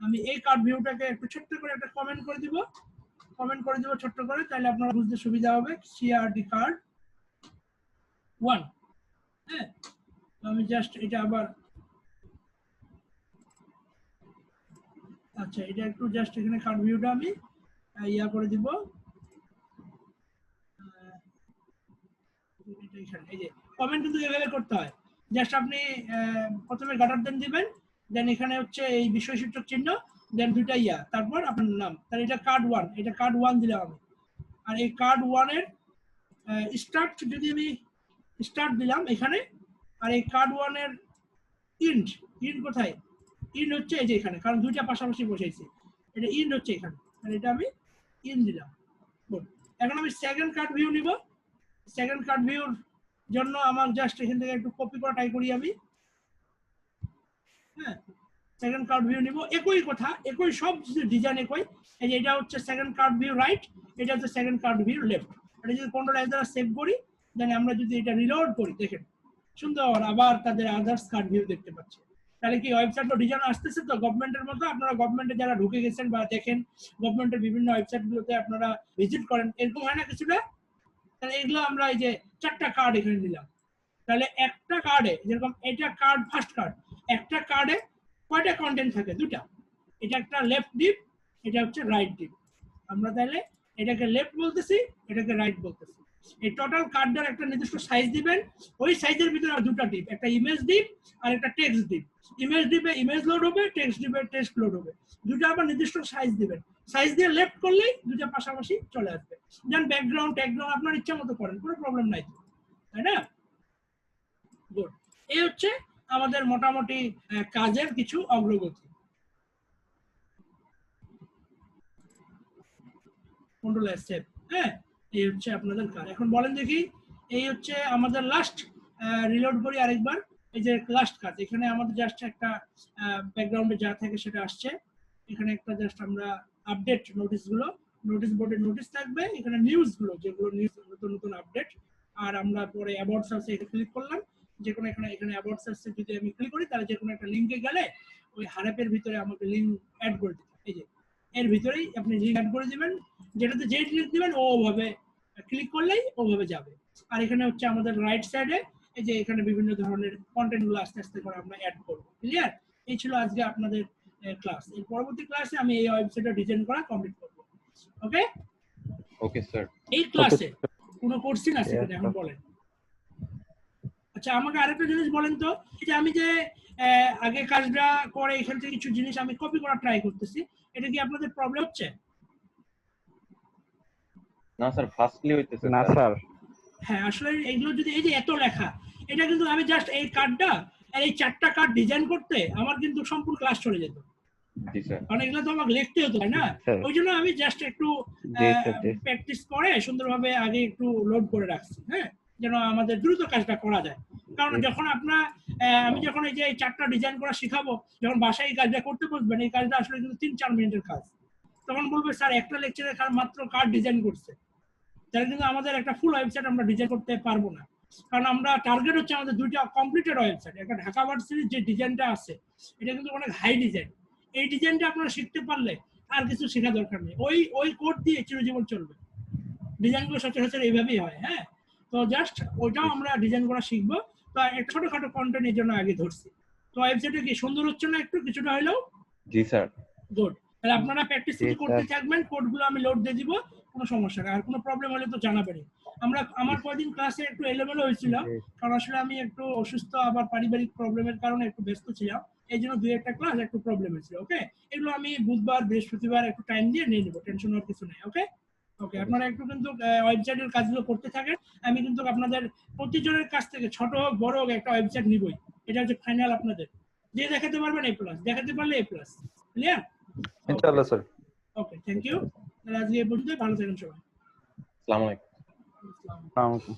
আমি এই কার্ড ভিউটাকে একটু ছোট্ট করে একটা কমেন্ট করে দিব ছোট্ট করে, তাহলে আপনারা বুঝতে সুবিধা হবে। সিআরডি কার্ড 1, হ্যাঁ। আমি জাস্ট এটা আবার, আচ্ছা এটা একটু জাস্ট এখানে কার্ড ভিউটা আমি ইয়া করে দিব। এই যে কমেন্ট কিন্তু এভাবে করতে হয়। জাস্ট আপনি প্রথমে গাটার দেন দিবেন, দেন এখানে হচ্ছে এই বিষয়সূচক চিহ্ন, দেন দুইটা ইয়া, তারপর আপনার নাম। তাহলে এটা কার্ড 1, এটা কার্ড 1 দিলাম আমি। আর এই কার্ড 1 এর স্টার্ট যদি আমি স্টার্ট দিলাম এখানে, আর এই কার্ড 1 এর ইন্ড কোথায়? ইন্ড হচ্ছে এই যে এখানে, কারণ দুইটা পাশাপাশি বসাইছি। এটা ইন্ড হচ্ছে এখানে, আর এটা আমি ইন দিলাম। এখন আমি সেকেন্ড কার্ড ভিউ নিব। সেকেন্ড কার্ড ভিউর জন্য আমার জাস্ট এখান থেকে একটু কপি করা ট্রাই করি আমি, হ্যাঁ। সেকেন্ড কার্ড ভিউ নিব, একই কথা, একই সব ডিজাইন একই। এই যে এটা হচ্ছে সেকেন্ড কার্ড ভিউ রাইট, এটা হচ্ছে সেকেন্ড কার্ড ভিউ লেফট। এটা যদি কন্ট্রোল এস দ্বারা সেভ করি, দেন আমরা যদি এটা রিলোড করি, দেখেন সুন্দর আবার তাদের আদার্স কার্ড ভিউ দেখতে পাচ্ছি। তাহলে কি ওয়েবসাইটও ডিজাইন আসতেছে তো গভর্নমেন্টের মতো। আপনারা গভর্নমেন্টে যারা ঢুকে গেছেন বা দেখেন গভর্নমেন্টের বিভিন্ন ওয়েবসাইটগুলোতে আপনারা ভিজিট করেন, এরকম হয় না কিছুটা? তাহলে এগুলো আমরা এই যে 4টা কার্ড এখানে দিলাম। তাহলে একটা কার্ডে, যেরকম এটা কার্ড ফার্স্ট কার্ড, একটা কার্ডে কয়টা কন্টেন্ট থাকে? 2টা। এটা একটা লেফট ডিপ, এটা হচ্ছে রাইট ডিপ। আমরা তাহলে এটাকে লেফট বলতেছি, এটাকে রাইট বলতেছি। এই টোটাল কার্ডটার একটা নির্দিষ্ট সাইজ দিবেন। ওই সাইজের ভিতরে 2টা ডিপ, একটা ইমেজ ডিপ আর একটা টেক্সট ডিপ। ইমেজ ডিপে ইমেজ লোড হবে, টেক্সট ডিপে টেক্সট লোড হবে। দুটো আবার নির্দিষ্ট সাইজ দিবেন। সাইজ দিয়ে লেফট করলেই দুটো পাশাপাশি চলে আসবে। যেন ব্যাকগ্রাউন্ড ট্যাগগ্রাউন্ড আপনার ইচ্ছা মতো করেন, কোনো প্রবলেম নাই, তাই না? গুড। এই হচ্ছে আমাদের মোটামুটি কাজের কিছু অগ্রগতি। কন্ট্রোল এস সেভ, হ্যাঁ। এই হচ্ছে আপনাদের কাজ। এখন বলেন দেখি, এই হচ্ছে আমাদের লাস্ট, রিলোড করি আরেকবার। এই যে লাস্ট কাজ, এখানে আমাদের জাস্ট একটা ব্যাকগ্রাউন্ডে যা থাকে সেটা আসছে। এখানে একটা জাস্ট আমরা আপডেট নোটিশগুলো, নোটিশ বোর্ডে নোটিশ থাকবে, এখানে নিউজগুলো যেগুলো নিউজ নতুন নতুন আপডেট। আর আমরা পরে অ্যাবাউট সার্চে এটা ক্লিক করলাম, যে কোনো এখানে অ্যাবাউট সার্চে যদি আমি ক্লিক করি, তাহলে যে কোনো একটা লিঙ্কে গেলে ওই হারাপের ভিতরে আমাকে লিঙ্ক অ্যাড করে দিতে হবে। এই যে এর ভিতরেই আপনি লিঙ্ক অ্যাড করে দিবেন, যেটাতে যে লিঙ্ক দিবেন ওভাবে ক্লিক করলেই ওভাবে যাবে। আর এখানে হচ্ছে আমাদের রাইট সাইডে এই যে এখানে বিভিন্ন ধরনের কন্টেন্ট গুলো আস্তে আস্তে করে আমরা অ্যাড করবো। ক্লিয়ার? এই ছিল আজকে আপনাদের ক্লাস। এর পরবর্তী ক্লাসে আমি এই ওয়েবসাইটটা ডিজাইন করা কমপ্লিট করব। ওকে ওকে স্যার। এই ক্লাসে কোনো কোশ্চেন আছে কিনা এখন বলেন। আচ্ছা আমাকে আরেকটা জিনিস বলেন তো, এই যে আমি যে আগে কাজটা করে এখান থেকে কিছু জিনিস আমি কপি করার ট্রাই করতেছি, এটা কি আপনাদের প্রবলেম হচ্ছে? না স্যার, ফাস্টলি হইতেছে না স্যার। হ্যাঁ আসলে এইগুলো যদি এই যে এত লেখা, এটা কিন্তু আমি জাস্ট এই কার্ডটা আর এই 4টা কার্ড ডিজাইন করতে আমার কিন্তু সম্পূর্ণ ক্লাস চলে যেত। জি স্যার। কারণ এগুলো তো আমাকে লিখতে হতো তাই না? ওই জন্য আমি জাস্ট একটু প্র্যাকটিস করে সুন্দরভাবে আগে একটু লোড করে রাখছি, হ্যাঁ, যেন আমাদের দ্রুত কাজটা করা যায়। কারণ যখন আমি যখন এই যে এই 4টা ডিজাইন করা শিখাবো, যখন বাসায় এই কাজটা করতে বসবেন, এই কাজটা আসলে কিন্তু 3-4 মিনিটের কাজ। তখন বলবে স্যার একটা লেকচারে মাত্র কার্ড ডিজাইন করছে, তাহলে কিন্তু আমাদের একটা ফুল ওয়েবসাইট আমরা ডিজাইন করতে পারবো না। কারণ আমরা টার্গেট হচ্ছে আমাদের 2টা কমপ্লিটেড ওয়েবসাইট। একটা ঢাকা ভার্সিটির যে ডিজাইনটা আছে এটা কিন্তু অনেক হাই ডিজাইন। এই ডিজাইনটা আপনারা শিখতে পারলে আর কিছু শেখা দরকার নেই, ওই কোড দিয়ে চিরজীবন চলবে। ডিজাইনগুলো সচরাচর এইভাবেই হয়। হ্যাঁ, তো জাস্ট ওইটাও আমরা ডিজাইন করা শিখবো। তো একটা ছোটখাটো কন্টেন্ট এর জন্য আগে ধরছি। তো ওয়েবসাইটে কি সুন্দর হচ্ছে না একটু কিছুটা হলেও? জি স্যার। গুড। তাহলে আপনারা প্র্যাকটিস করতে থাকবেন, কোডগুলো আমি লোড দিয়ে দিব, কোনো সমস্যা নেই। আর কোনো প্রবলেম হলে তো জানাবেনই। আমার কয়েকদিন ক্লাসে একটু এলোমেলো হয়েছিল, কারণ আসলে আমি একটু অসুস্থ, আবার পারিবারিক প্রবলেমের কারণে একটু ব্যস্ত ছিলাম। এই জন্য 2-1টা ক্লাস একটু প্রবলেম হয়েছিল। ওকে, এগুলো আমি বুধবার বৃহস্পতিবার একটু টাইম দিয়ে নিয়ে নেবো, টেনশন হওয়ার কিছু নেই। ওকে ওকে, আপনারা একটু কিন্তু ওয়েবসাইটের কাজগুলো করতে থাকেন। আমি কিন্তু আপনাদের প্রতিজনের কাছ থেকে ছোট হোক বড় হোক একটা ওয়েবসাইট নিবই। এটা হচ্ছে ফাইনাল। আপনাদের যে দেখাতে পারবেন A+, দেখাতে পারলে A+। ক্লিয়ার? ইনশাআল্লাহ স্যার। Okay, thank you. তাহলে আজকে এই পর্যন্ত, ভালো থাকেন সবাই। আসসালামু আলাইকুম। আসসালামু আলাইকুম।